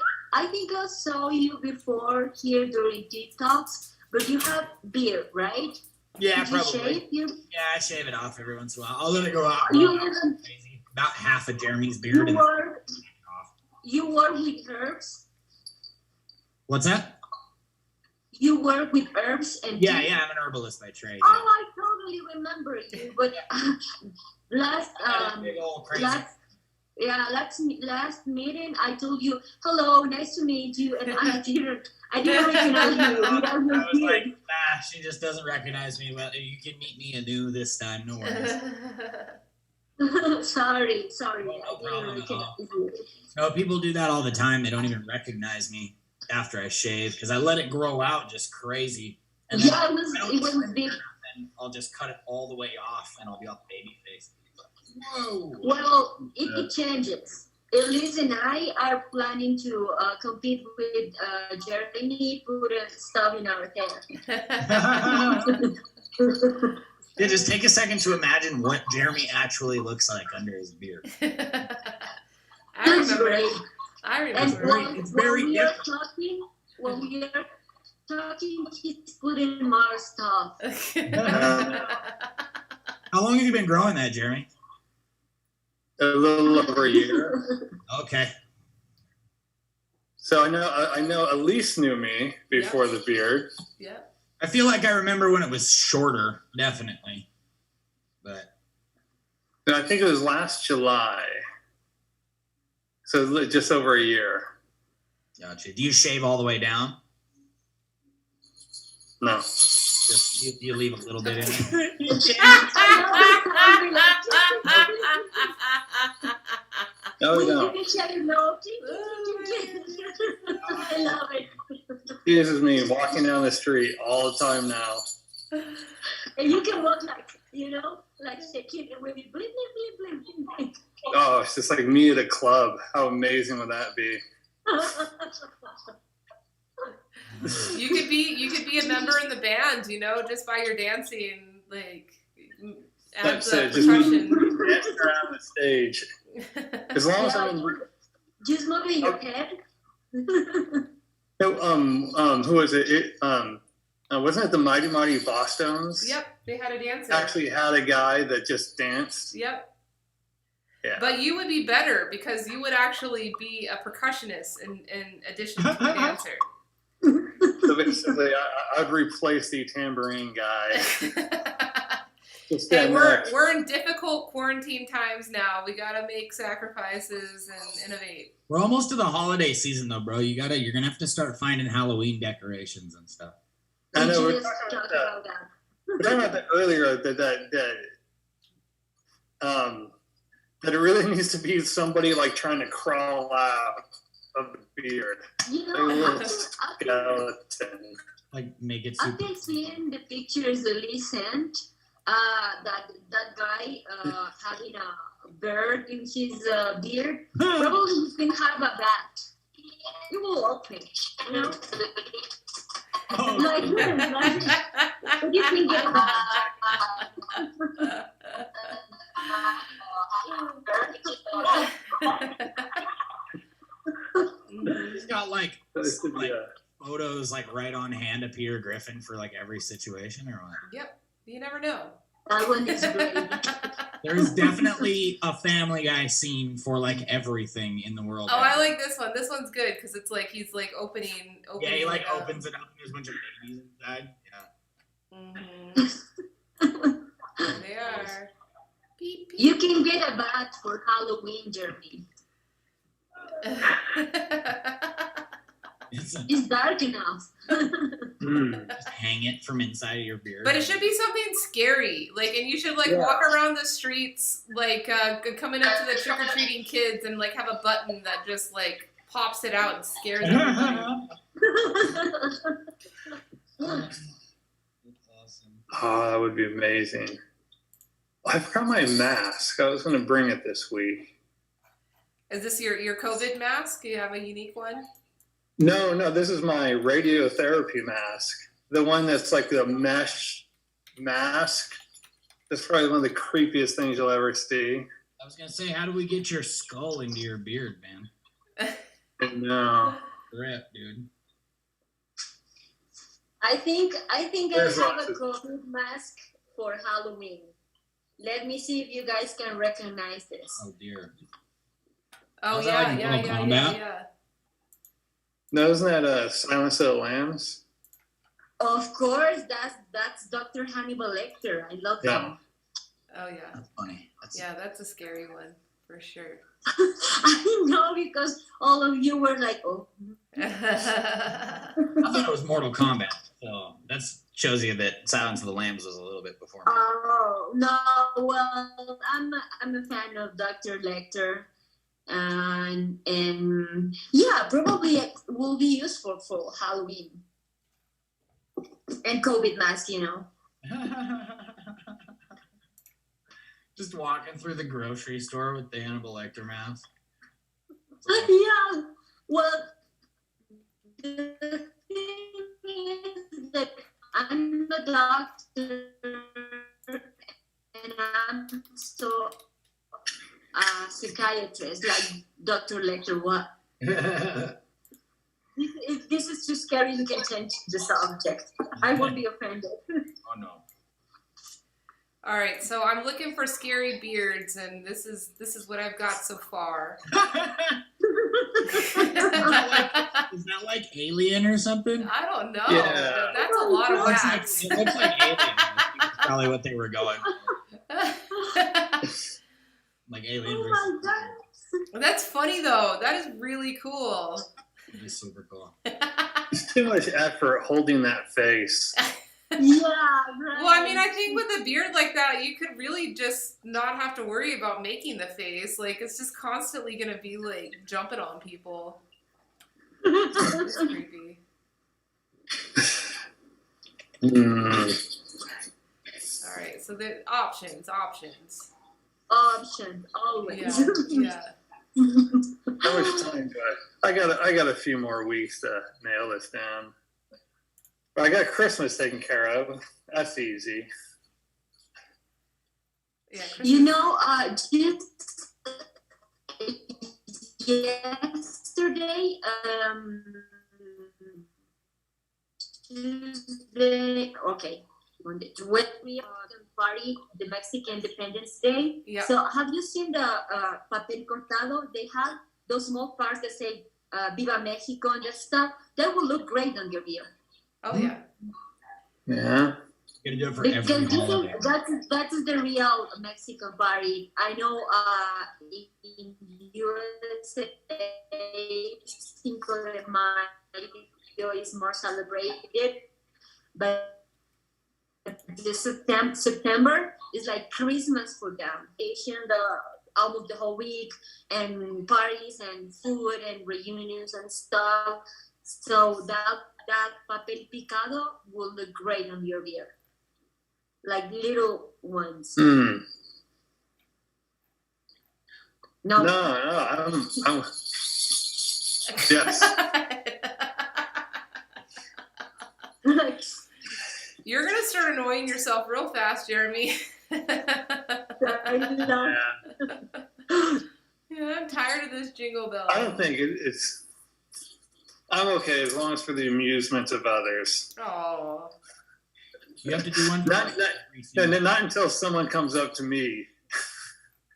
I saw you before here during TikToks, but you have beard, right? Yeah, Did you probably. shave your? Yeah, I shave it off every once in a while. I'll let it go out. You Well, even crazy. About half of Jeremy's you beard. And work off. you work with herbs. What's that? You work with herbs and Yeah, tea? I'm an herbalist by trade. Oh, I totally remember you. But last I had a big old crazy. last meeting, I told you, hello, nice to meet you, and I didn't recognize you without I your was like, beard. she just doesn't recognize me. Well, you can meet me anew this time. No worries. sorry, No I didn't problem at all. recognize you. No, people do that all the time. They don't even recognize me after I shave because I let it grow out just crazy. And then Yeah, I don't it was trim big. it, and I'll just cut it all the way off and I'll be all baby face. Whoa. Well, it changes. Elise and I are planning to compete with Jeremy, put stuff in our hair. Yeah, just take a second to imagine what Jeremy actually looks like under his beard. I That's remember. great. I And remember. It's very when we are talking, he's putting more stuff. How long have you been growing that, Jeremy? A little over a year. Okay. So I know Elise knew me before the beard. Yeah. I feel like I remember when it was shorter, definitely. But And I think it was last July. So just over a year. gotcha. Do you shave all the way down? No. Just you leave a little bit in it. No, we don't. I love it. This is me walking down the street all the time now. And you can walk like shaking it with it. Bling, bling, bling, bling. Oh, it's just like me at a club. How amazing would that be? You could be a member in the band, just by your dancing, adds That's the it. Just percussion. dancing around the stage. As long as I'm in. Just moving your head. Who was it? Wasn't it the Mighty Mighty Bosstones? Yep, they had a dancer. Actually had a guy that just danced. Yep. Yeah. But you would be better because you would actually be a percussionist in addition to a dancer. So basically, I'd replace the tambourine guy. Just Hey, stand we're next. we're in difficult quarantine times now. We gotta make sacrifices and innovate. We're almost to the holiday season though, bro. You're gonna have to start finding Halloween decorations and stuff. I know, We we're just talking talked about about that. We were talking about that earlier. That it really needs to be somebody like trying to crawl out of the beard. You Like a know, little after skeleton. Like make it super. after seeing the pictures Lee sent, that guy having a bird in his beard, probably he can have a bat. It will open, Oh, Like, what do you think of He's got like This could be a- photos like right on hand of Peter Griffin for like every situation or what? Yep. You never know. that one is great. There's definitely a Family Guy scene for like everything in the world. Oh, I like this one. This one's good because it's like he's like opening. Yeah, he like it up. opens it up and there's a bunch of babies inside. Mhm. There they are. Beep, beep. You can get a bat for Halloween, Jeremy. It's It's dark enough. just hang it from inside of your beard. But it should be something scary, and you should walk around the streets, coming up to the trick or treating kids, and have a button that just pops it out and scares everybody. That's awesome. Oh, that would be amazing. I forgot my mask. I was going to bring it this week. Is this your COVID mask? Do you have a unique one? No, this is my radiotherapy mask. The one that's like the mesh mask. That's probably one of the creepiest things you'll ever see. I was gonna say, how do we get your skull into your beard, man? No. Rip, dude. I think I There's have lots a of- COVID mask for Halloween. Let me see if you guys can recognize this. Oh dear. Oh Was that yeah, like yeah, Mortal yeah, Kombat? yeah, yeah. No, isn't that Silence of the Lambs? Of course, that's Dr. Hannibal Lecter. I love Yeah. him. Oh yeah, That's funny. That's, yeah. That's a scary one for sure. I know because all of you were like, oh. I thought it was Mortal Kombat. So that shows you that Silence of the Lambs was a little bit before. Oh no! Well, I'm a fan of Dr. Lecter, and yeah, probably it will be useful for Halloween and COVID mask. Just walking through the grocery store with the Hannibal Lecter mask. Yeah. Well, the thing is that I'm a doctor, and I'm so psychiatrist, like Dr. Lecter. What? If this is too scary, you can change the subject. I won't be offended. Oh no. All right, so I'm looking for scary beards, and this is what I've got so far. Is that like Alien or something? I don't know. Yeah. That's a lot of It looks wax. like Alien. That's probably what they were going. Like Alien. Oh my God. That's funny though. That is really cool. It is super cool. It's too much effort holding that face. Yeah, right. Well, I mean, I think with a beard like that, you could really just not have to worry about making the face. Like, it's just constantly gonna be like jumping on people. It's creepy. All right, so the options. Option, always. Yeah. How much time do I got a few more weeks to nail this down. But I got Christmas taken care of. That's easy. Yeah. You know, just yesterday, Tuesday, okay, Monday, Wednesday, party, the Mexican Independence Day. Yeah. So have you seen the papel cortado? They have those small parts that say Viva Mexico and that stuff. That will look great on your beer. Oh yeah. Yeah. You gotta do it for Because every this holiday. is the real Mexican party. I know in USA, Cinco de Mayo is more celebrated, but this September is like Christmas for them. Asian, almost the whole week, and parties and food and reunions and stuff. So that papel picado will look great on your beer. Like little ones. Hmm. No. No, I'm yes. You're gonna start annoying yourself real fast, Jeremy. I love. Yeah. Yeah, I'm tired of this jingle bell. I don't think it's. I'm okay as long as for the amusement of others. Oh. You have to do one for Not, every not, single- not until someone comes up to me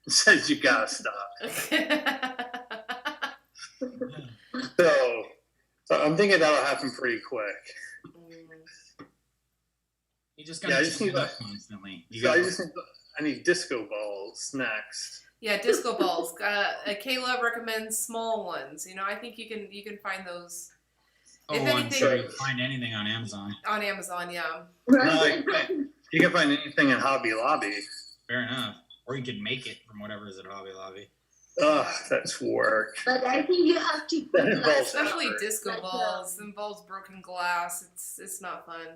and says you gotta stop. So I'm thinking that'll happen pretty quick. You just Yeah, gotta I just change need it up that. constantly. You So gotta, I need disco balls next. Yeah, disco balls. Kayla recommends small ones. You know, I think you can find those if I'm anything- sure you can find anything on Amazon. on Amazon. Yeah. Right. You can find anything in Hobby Lobby. Fair enough. Or you could make it from whatever is at Hobby Lobby. Ugh, that's work. But I think you have to put That involves Especially effort. disco Like, balls involves broken glass. It's not fun.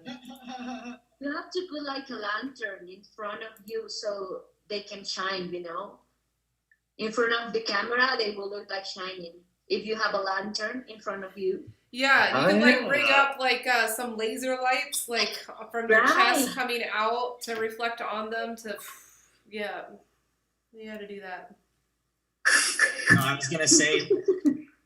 you have to put like a lantern in front of you so they can shine, you know. In front of the camera, they will look like shining. If you have a lantern in front of you. Yeah, you can like Oh. rig up like some laser lights like from your Right. chest coming out to reflect on them to yeah. You got to do that. No, I was gonna say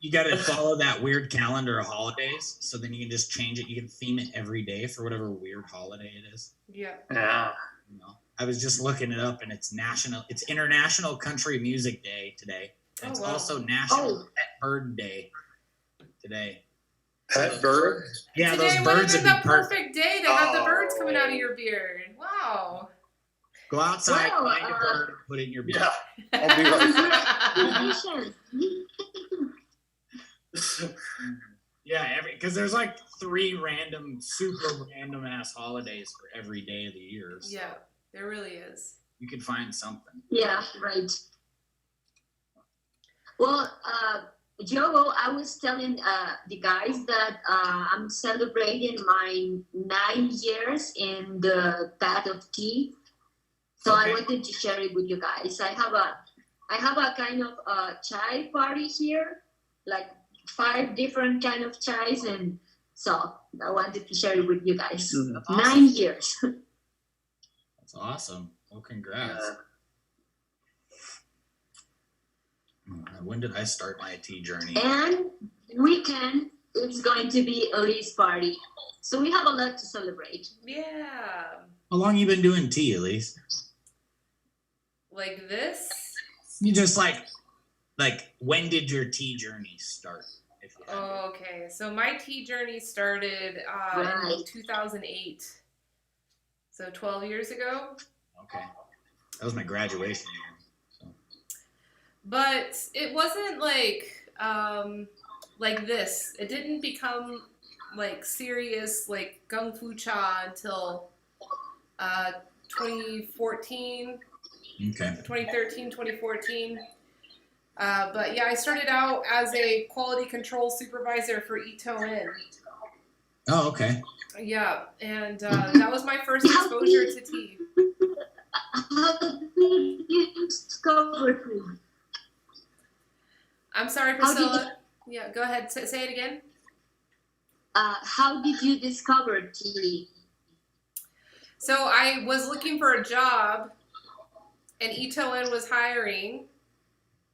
you gotta follow that weird calendar of holidays, so then you can just change it. You can theme it every day for whatever weird holiday it is. Yeah. Yeah. You know, I was just looking it up, and it's International Country Music Day today. And it's Oh, wow. also National Oh. Pet Bird Day today. Pet bird? Yeah, Today those would birds have would been be the perfect. perfect day to have the birds Oh. coming out of your beard. Wow. Go outside, Wow, find a bird, put it in your beard. Yeah. I'll be right Musicians. Yeah, because there's like 3 super random ass holidays for every day of the year. So Yeah, there really is. you could find something. Yeah, right. Well, Joe, I was telling the guys that I'm celebrating my 9 years in the path of tea. So Okay. I wanted to share it with you guys. I have a kind of chai party here, like 5 different kind of chais, and So I wanted to share it with you guys. Mhm. 9 years. That's awesome. Well, congrats. When did I start my tea journey? And weekend, it's going to be Elise party. So we have a lot to celebrate. Yeah. How long you been doing tea, Elise? Like this? You just like when did your tea journey start? If you had to? Oh, okay. So my tea journey started in Right. 2008. So 12 years ago. Okay, that was my graduation year. So. But it wasn't like this. It didn't become like serious like Gung Fu Cha until 2014, Okay. 2013, 2014. But yeah, I started out as a quality control supervisor for Ito In. Oh, okay. Yeah, and that was my first exposure to tea. How did you discover tea? I'm sorry, How did Priscilla. Yeah, go ahead. Say it again. How did you discover tea? So I was looking for a job, and Ito In was hiring,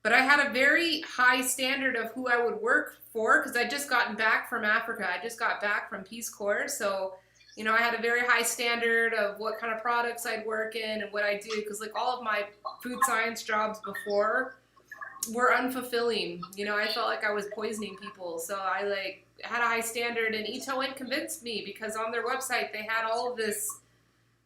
but I had a very high standard of who I would work for because I just gotten back from Africa. I just got back from Peace Corps, so you know I had a very high standard of what kind of products I'd work in and what I do because like all of my food science jobs before were unfulfilling. You know, I felt like I was poisoning people, so I like had a high standard, and Ito In convinced me because on their website they had all of this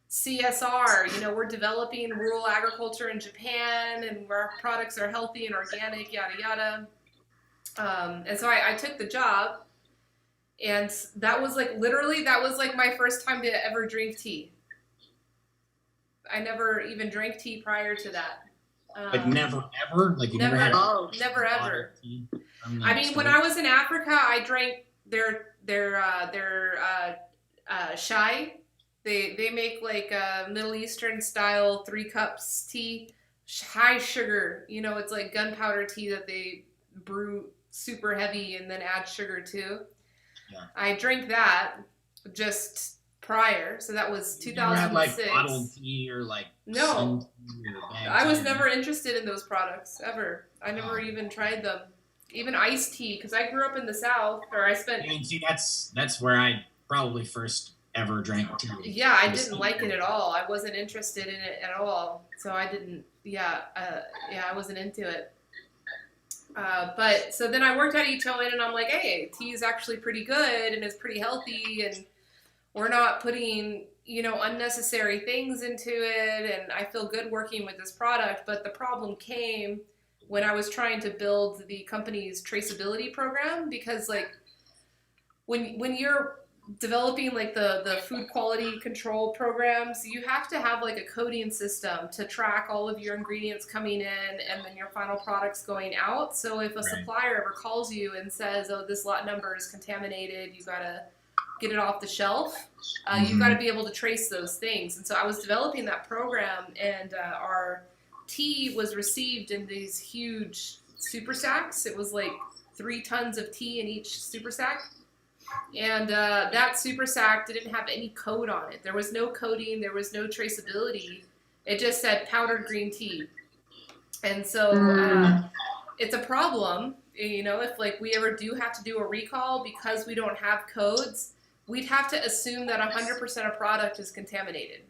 CSR, you know, we're developing rural agriculture in Japan and where our products are healthy and organic, yada, yada. And so I took the job, and that was like, literally, that was like my first time to ever drink tea. I never even drank tea prior to that. Like never ever? Like you never had Oh. Never a ever. tea from the I mean, when store? I was in Africa, I drank their chai. They make like a Middle Eastern style 3 cups tea, high sugar. You know, it's like gunpowder tea that they brew super heavy and then add sugar to. Yeah. I drank that just prior, so that was You never had like 2006. bottled tea or like No. sun tea or bag I was tea? never interested in those products ever. I never Oh. even tried them. Even iced tea, because I grew up in the South, or I spent. I mean, see, that's where I probably first ever drank tea. Yeah, I Was didn't like it at all. I wasn't interested in it at all. So I didn't. Yeah, I wasn't into it. But so then I worked at Ito In, and I'm like, hey, tea is actually pretty good and it's pretty healthy, and we're not putting unnecessary things into it, and I feel good working with this product. But the problem came when I was trying to build the company's traceability program, because like when you're developing like the food quality control programs, you have to have like a coding system to track all of your ingredients coming in and then your final products going out. So if a supplier ever calls you and says, oh, this lot number is contaminated, you gotta get it off the shelf, you've got to be able to trace those things. And so I was developing that program, and our tea was received in these huge super sacks. It was like 3 tons of tea in each super sack. And that super sack didn't have any code on it. There was no coding. There was no traceability. It just said powdered green tea. And so it's a problem, if like we ever do have to do a recall because we don't have codes, we'd have to assume that 100% of product is contaminated.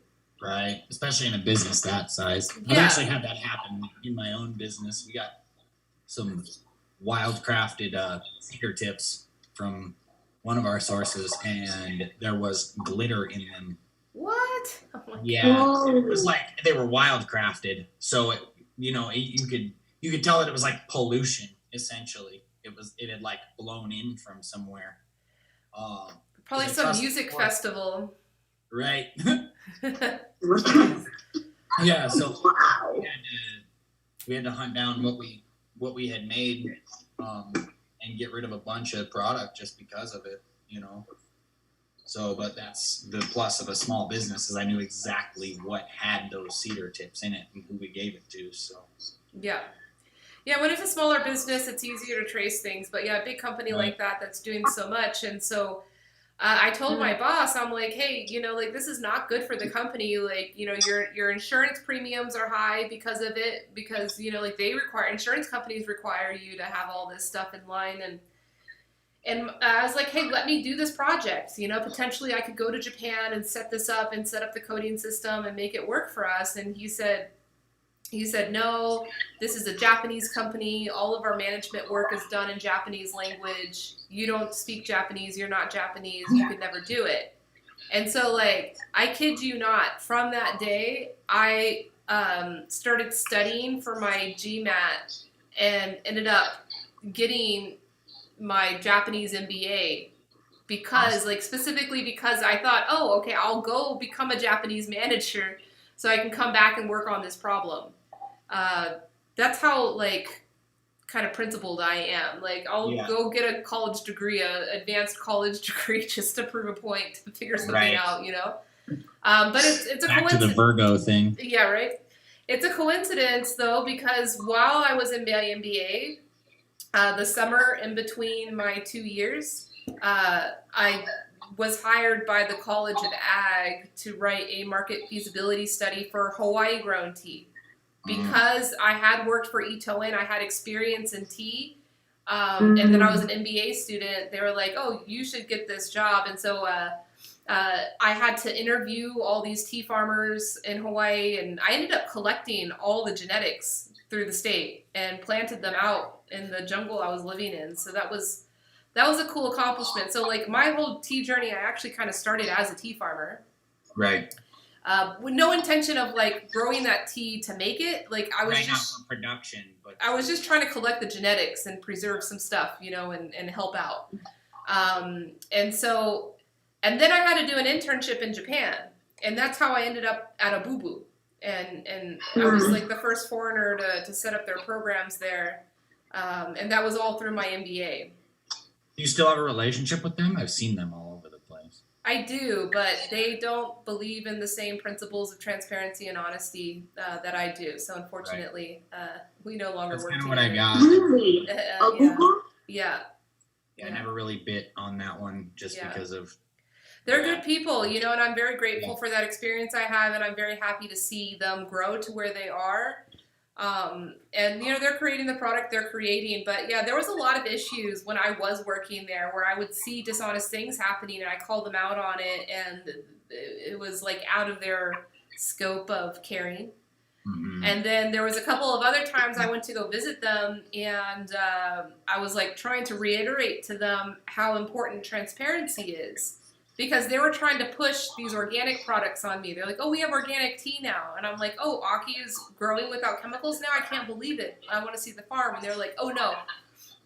Right, especially in a business that size. Yeah. I've actually had that happen in my own business. We got some wild crafted cedar tips from one of our sources, and there was glitter in them. What? Oh my Yeah, Whoa. it was like they were wild crafted, so you could tell that it was like pollution. Essentially, it had like blown in from somewhere. Probably Is it some trust- music festival. Right. Yeah. So Wow. we had to hunt down what we had made, and get rid of a bunch of product just because of it. So, but that's the plus of a small business, is I knew exactly what had those cedar tips in it and who we gave it to. So Yeah. Yeah, when it's a smaller business, it's easier to trace things. But yeah, a big company Right. like that that's doing so much. And so I told my boss, I'm like, hey, like this is not good for the company. Like, your insurance premiums are high because of it, because, like insurance companies require you to have all this stuff in line. And I was like, hey, let me do this project. Potentially I could go to Japan and set this up and set up the coding system and make it work for us. And he said, no, this is a Japanese company. All of our management work is done in Japanese language. You don't speak Japanese. You're not Japanese. You could never do it. And so, like, I kid you not, from that day, I started studying for my GMAT and ended up getting my Japanese MBA because, like, specifically because I thought, oh, okay, I'll go become a Japanese manager so I can come back and work on this problem. That's how, like, kind of principled I am. Like, I'll go get a college degree, a advanced college degree, just to prove a point, to figure something out, But it's a Back coincidence. to the Virgo thing. Yeah, right? It's a coincidence, though, because while I was in my MBA, the summer in between my 2 years, I was hired by the College of Ag to write a market feasibility study for Hawaii grown tea. Because I had worked for Itoen, I had experience in tea, and then I was an MBA student. They were like, "Oh, you should get this job." And so I had to interview all these tea farmers in Hawaii, and I ended up collecting all the genetics through the state and planted them out in the jungle I was living in. So that was a cool accomplishment. So, like, my whole tea journey, I actually kind of started as a tea farmer. Right. With no intention of, like, growing that tea to make it. Like, I was Not just for production, but I was just trying to collect the genetics and preserve some stuff, and help out. And then I had to do an internship in Japan, and that's how I ended up at Abubu. And I was, like, the first foreigner to set up their programs there, and that was all through my MBA. Do you still have a relationship with them? I've seen them all over the place. I do, but they don't believe in the same principles of transparency and honesty that I do. So unfortunately, we no longer work together. That's kind of what I got. Really? Yeah. I never really bit on that one just because of... They're good people, and I'm very grateful for that experience I have, and I'm very happy to see them grow to where they are. And they're creating the product they're creating, but yeah, there was a lot of issues when I was working there where I would see dishonest things happening and I called them out on it, and it was, like, out of their scope of caring. And then there was a couple of other times I went to go visit them, and I was, like, trying to reiterate to them how important transparency is. Because they were trying to push these organic products on me. They're like, oh, we have organic tea now. And I'm like, oh, Aki is growing without chemicals now? I can't believe it. I want to see the farm. And they're like, oh, no,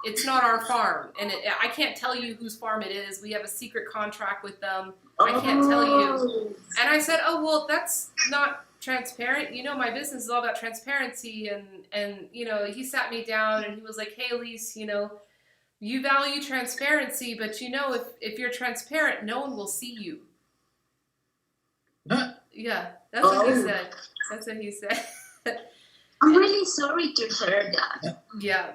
it's not our farm. And I can't tell you whose farm it is. We have a secret contract with them. I can't tell you. And I said, oh, well, that's not transparent. My business is all about transparency. And he sat me down and he was like, hey, Elise, you value transparency, but if you're transparent, no one will see you. Yeah, that's what he said. That's what he said. I'm really sorry to hear that. Yeah,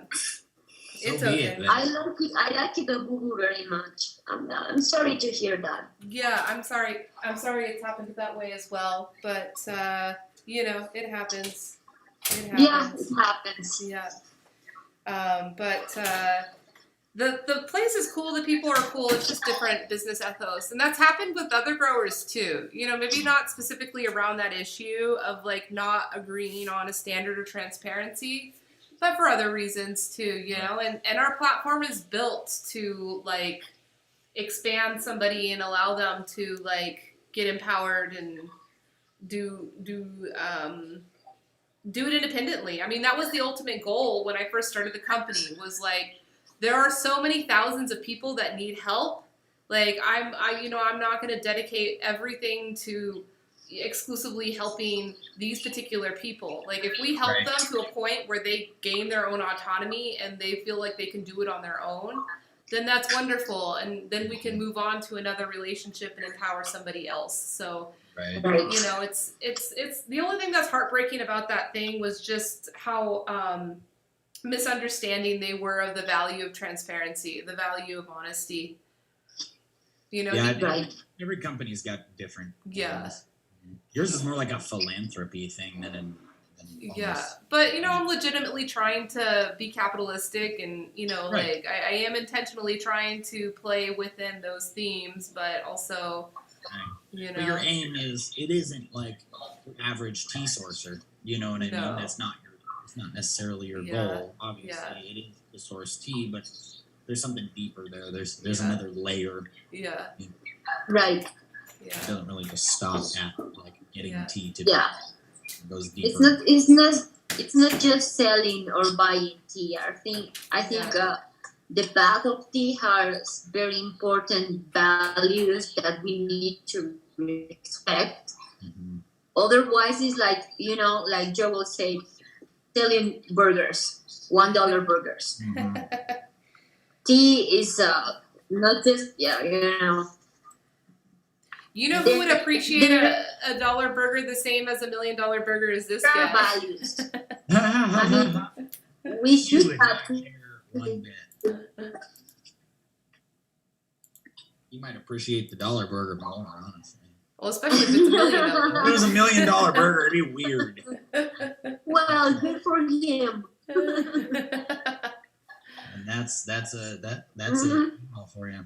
it's okay. I like it, Abubu, very much. I'm sorry to hear that. Yeah, I'm sorry. I'm sorry it's happened that way as well. But it happens. Yeah, it happens. Yeah. The place is cool, the people are cool, it's just different business ethos. And that's happened with other growers too. Maybe not specifically around that issue of, like, not agreeing on a standard of transparency, but for other reasons too, And our platform is built to, like, expand somebody and allow them to, like, get empowered and do it independently. I mean, that was the ultimate goal when I first started the company, was, like, there are so many thousands of people that need help. Like, I'm not going to dedicate everything to exclusively helping these particular people. Like, if we help them to a point where they gain their own autonomy and they feel like they can do it on their own, then that's wonderful. And then we can move on to another relationship and empower somebody else. So, it's the only thing that's heartbreaking about that thing was just how, misunderstanding they were of the value of transparency, the value of honesty. You know, Yeah, Right. every company's got different. Yeah. goals. Yours is more like a philanthropy thing than yeah, but you know, I'm legitimately trying to be capitalistic, and you know, Right. like I am intentionally trying to play within those themes, but also, Right. you But your know, aim it isn't like your average tea sourcer. You know what I No. mean? It's not necessarily your Yeah, goal. Obviously, yeah. it is to source tea, but there's something deeper there. There's Yeah. another layer. yeah, Right. It yeah, doesn't really just stop at like getting Yeah. tea to Yeah. it goes It's deeper. not. It's not. It's not just selling or buying tea. I think the bag of tea has very important values that we need to respect. Mhm. Otherwise, it's like, like Joe will say, selling burgers, $1 burgers. Mhm. Tea is not just You know who would appreciate a dollar burger the same as $1 million burger is this there are guy. values. We You should would have. not care one bit. You might appreciate the dollar burger more, honestly. Well, especially if it's $1 million of If it was $1 million burger, it'd be weird. Well, good for him. And that's a Mhm. all for you.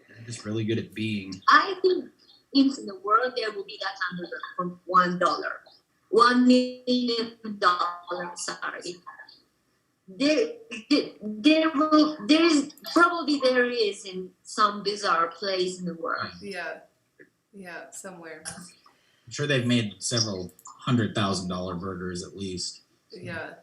You're just really good at being. I think in the world there will be that hamburger for $1. $1 million. Sorry. There is in some bizarre place in the world. yeah, somewhere. I'm sure they've made several $100,000 burgers at least. Yeah.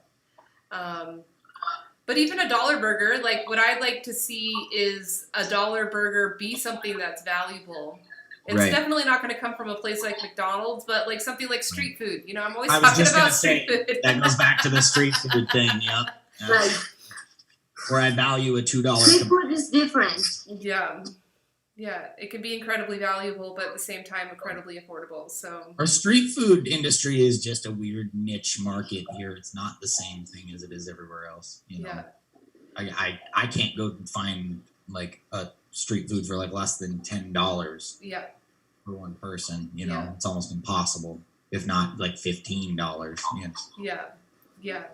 But even a dollar burger, like what I'd like to see is a dollar burger be something that's valuable. It's Right. definitely not going to come from a place like McDonald's, but like something like street food. You know, I'm always I was talking just about gonna say, street food. that goes back to the street food thing, yep. Like, Where I value a $2. street food is different. Yeah, it can be incredibly valuable, but at the same time incredibly affordable. So Our street food industry is just a weird niche market here. It's not the same thing as it is everywhere else. You know, I can't go and find like a street food for like less than $10 yeah, for one person. You know, Yeah. it's almost impossible, if not like $15. yeah,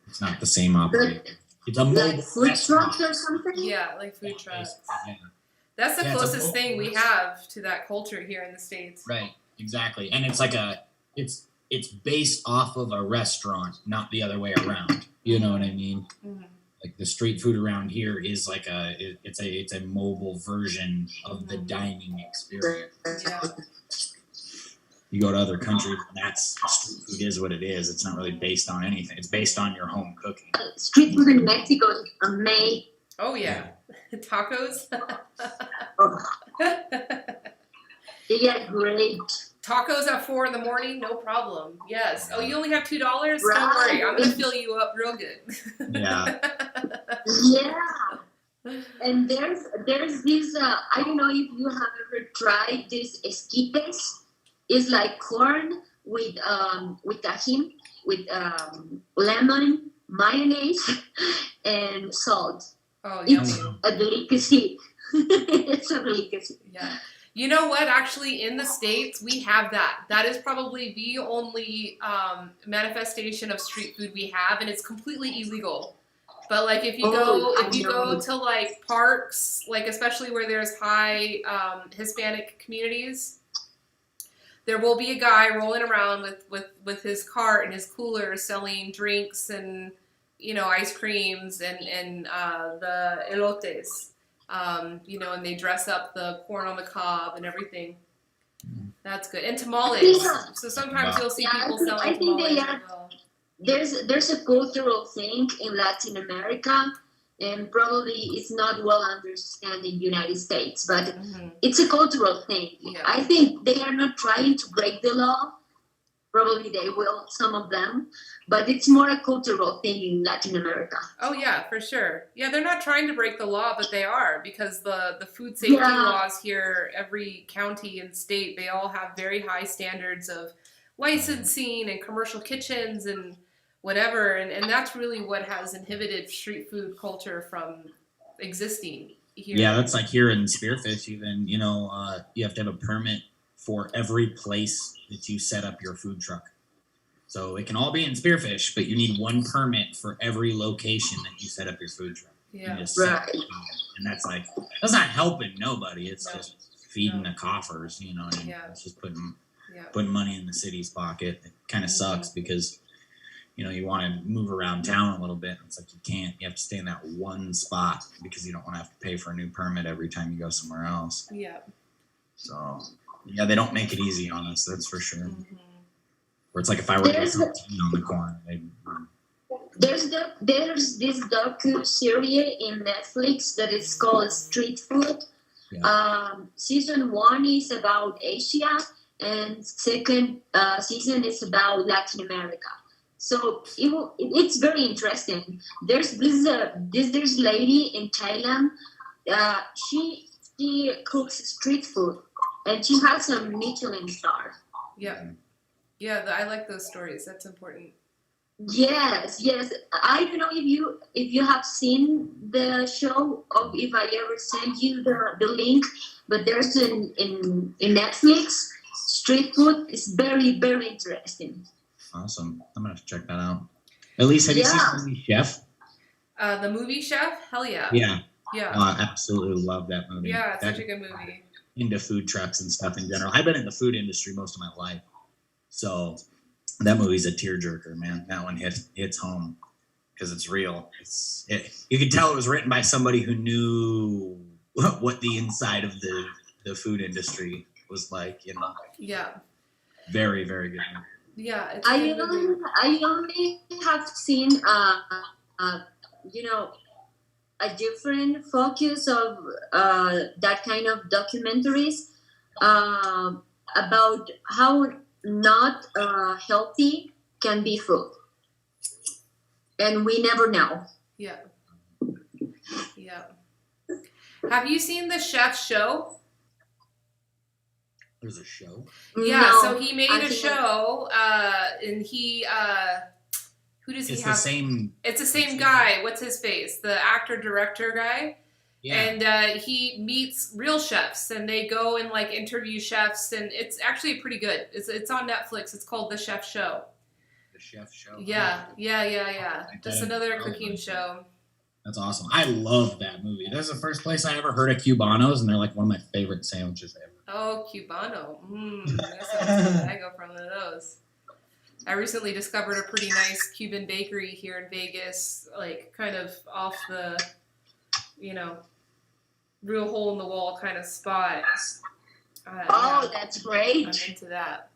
It's not the same operation. But It's a mobile like food restaurant. trucks or something. yeah, like food trucks. Yeah. That's the Yeah, it's a closest thing mobile we have to that culture here in the States. Right, exactly. And it's like it's based off of a restaurant, not the other way around. You know what I mean? Mhm. Like the street food around here is like it's a mobile version of the dining experience. Yeah. You go to other countries, and that's street food is what it is. It's not really based on anything. It's based on your home cooking. Street food in Mexico is amazing. Oh yeah, tacos. Oh, they are great. Tacos at 4 a.m, no problem. Yes. Oh, you only have $2? Don't Right. worry, I'm gonna fill you up real good. Yeah. Yeah. And there's this I don't know if you have ever tried this esquites. It's like corn with tahini, with lemon, mayonnaise, and salt. Oh, It's yummy. a delicacy. It's a delicacy. Yeah. You know what? Actually, in the States, we have that. That is probably the only manifestation of street food we have, and it's completely illegal. But like, if you go to like parks, like especially where there's high Hispanic communities, there will be a guy rolling around with his cart and his cooler selling drinks and ice creams and the elotes. And they dress up the corn on the cob and everything. That's good. And tamales. So sometimes you'll see people selling tamales as well. There's a cultural thing in Latin America, and probably it's not well understood in the United States, but it's a cultural thing. Yeah. I think they are not trying to break the law. Probably they will, some of them, but it's more a cultural thing in Latin America. Oh yeah, for sure. Yeah, they're not trying to break the law, but they are, because the food safety laws here, every county and state, they all have very high standards of licensing and commercial kitchens and whatever, and that's really what has inhibited street food culture from existing. here. Yeah, that's like here in Spearfish. Even you have to have a permit for every place that you set up your food truck. So it can all be in Spearfish, but you need one permit for every location that you set up your food truck. Yeah. Right. And that's not helping nobody. It's No. just feeding No. the coffers, and Yeah. it's just putting Yeah. money in the city's pocket. It kind of Mhm. sucks because you want to move around town a little bit. It's like you can't. You have to stay in that one spot because you don't want to have to pay for a new permit every time you go somewhere else. Yeah. So yeah, they don't make it easy on us. That's for sure. Mhm. Where it's like if I were to There's go on the corner, There's this docu series in Netflix that is called Street Food. Season 1 is about Asia, and second season is about Latin America. So it's very interesting. There's this lady in Thailand. She cooks street food, and she has a Michelin star. Yeah. Yeah, I like those stories. That's important. Yes. I don't know if you have seen the show or if I ever sent you the link, but there's in Netflix. Street food is very, very interesting. awesome. I'm gonna have to check that out. Elise, have you seen the movie Chef? The movie Chef? Hell yeah. Yeah. Yeah. I absolutely love that movie. Yeah, it's That- such a good movie. into food trucks and stuff in general. I've been in the food industry most of my life, so that movie's a tearjerker, man. That one hits home because it's real. You could tell it was written by somebody who knew what the inside of the food industry was like. Yeah. Very, very good movie. Yeah. It's a good movie. I only have seen a different focus of that kind of documentaries about how not healthy can be food, and we never know. Yeah. Yeah. Have you seen the Chef Show? There's a show. Yeah, No, so he made I a think- show, and he, who does he It's have? the same. It's the same guy. What's his face? The actor-director guy. Yeah. And he meets real chefs, and they go and like interview chefs, and it's actually pretty good. It's on Netflix. It's called The Chef Show. The Chef Show. Yeah. Just Okay. another cooking show. That's awesome. I love that movie. That's the first place I ever heard of Cubanos, and they're like one of my favorite sandwiches ever. Oh, Cubano. That sounds good. I go for one of those. I recently discovered a pretty nice Cuban bakery here in Vegas, like kind of off the, real hole in the wall kind of spot. Yeah, That's great. I'm into that.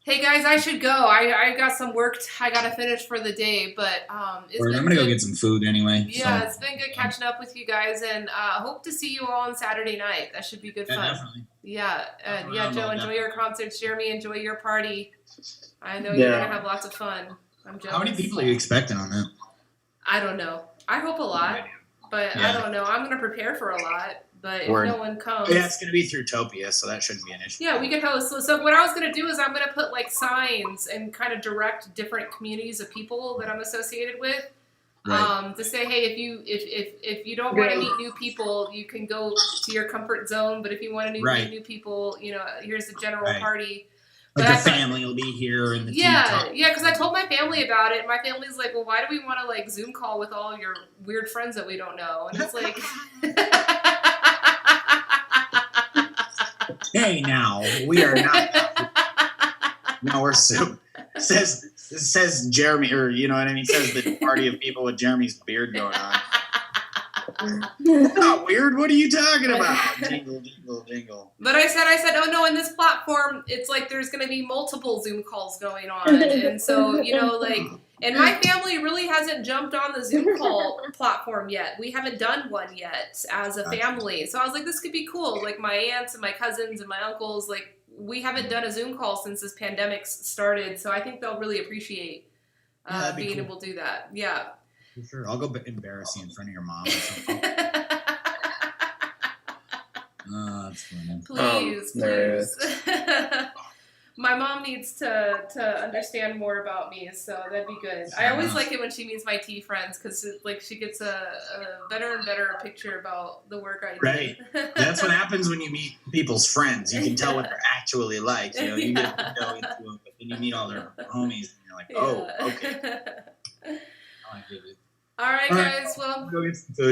Hey guys, I should go. I got some work I gotta finish for the day, but I'm gonna go get some food anyway. Yeah, so. it's been good catching up with you guys, and hope to see you all on Saturday night. That should be good Yeah, fun. definitely. Yeah, Joe, enjoy your concerts. Jeremy, enjoy your party. I know Yeah. you're gonna have lots of fun. I'm jealous. How many people are you expecting on that? I don't know. I hope a lot, but I Yeah. don't know. I'm gonna prepare for a lot, but if Word. no one comes, Yeah, it's gonna be through Topia, so that shouldn't be an issue. yeah, we can host. So what I was gonna do is I'm gonna put like signs and kind of direct different communities of people that I'm associated with. Right. To say, hey, if you don't want to Right. meet new people, you can go to your comfort zone. But if you want to meet Right. new people, here's the general Right. party. Like But I the thought- family will be here and the Yeah, because I told my family about it. And my family's like, well, why do we want to like Zoom call with all your weird friends that we don't know? And it's like, Hey, now we are not. No, we're so. Says Jeremy, or you know what I mean? Says the party of people with Jeremy's beard going on. Not weird. What are you talking about? Jingle, jingle, jingle. But I said, oh no, in this platform, it's like there's going to be multiple Zoom calls going on. And so, and my family really hasn't jumped on the Zoom call platform yet. We haven't done one yet as a family. So I was like, this could be cool. Like my aunts and my cousins and my uncles, like we haven't done a Zoom call since this pandemic started. So I think they'll really appreciate Yeah, that'd be being cool. able to do that. Yeah. For sure. I'll go embarrass you in front of your mom or something. That's funny. Please, there it please. My mom needs to understand more about me, so that'd be good. I always like it when she meets my tea friends because like she gets a better and better picture about the work I do. Right. That's what happens when you meet people's friends. You can tell what they're actually like. You know, you get to know into them, but then you meet all their homies, and you're like, oh, okay. I get it. All right, guys. Well. Go get some food.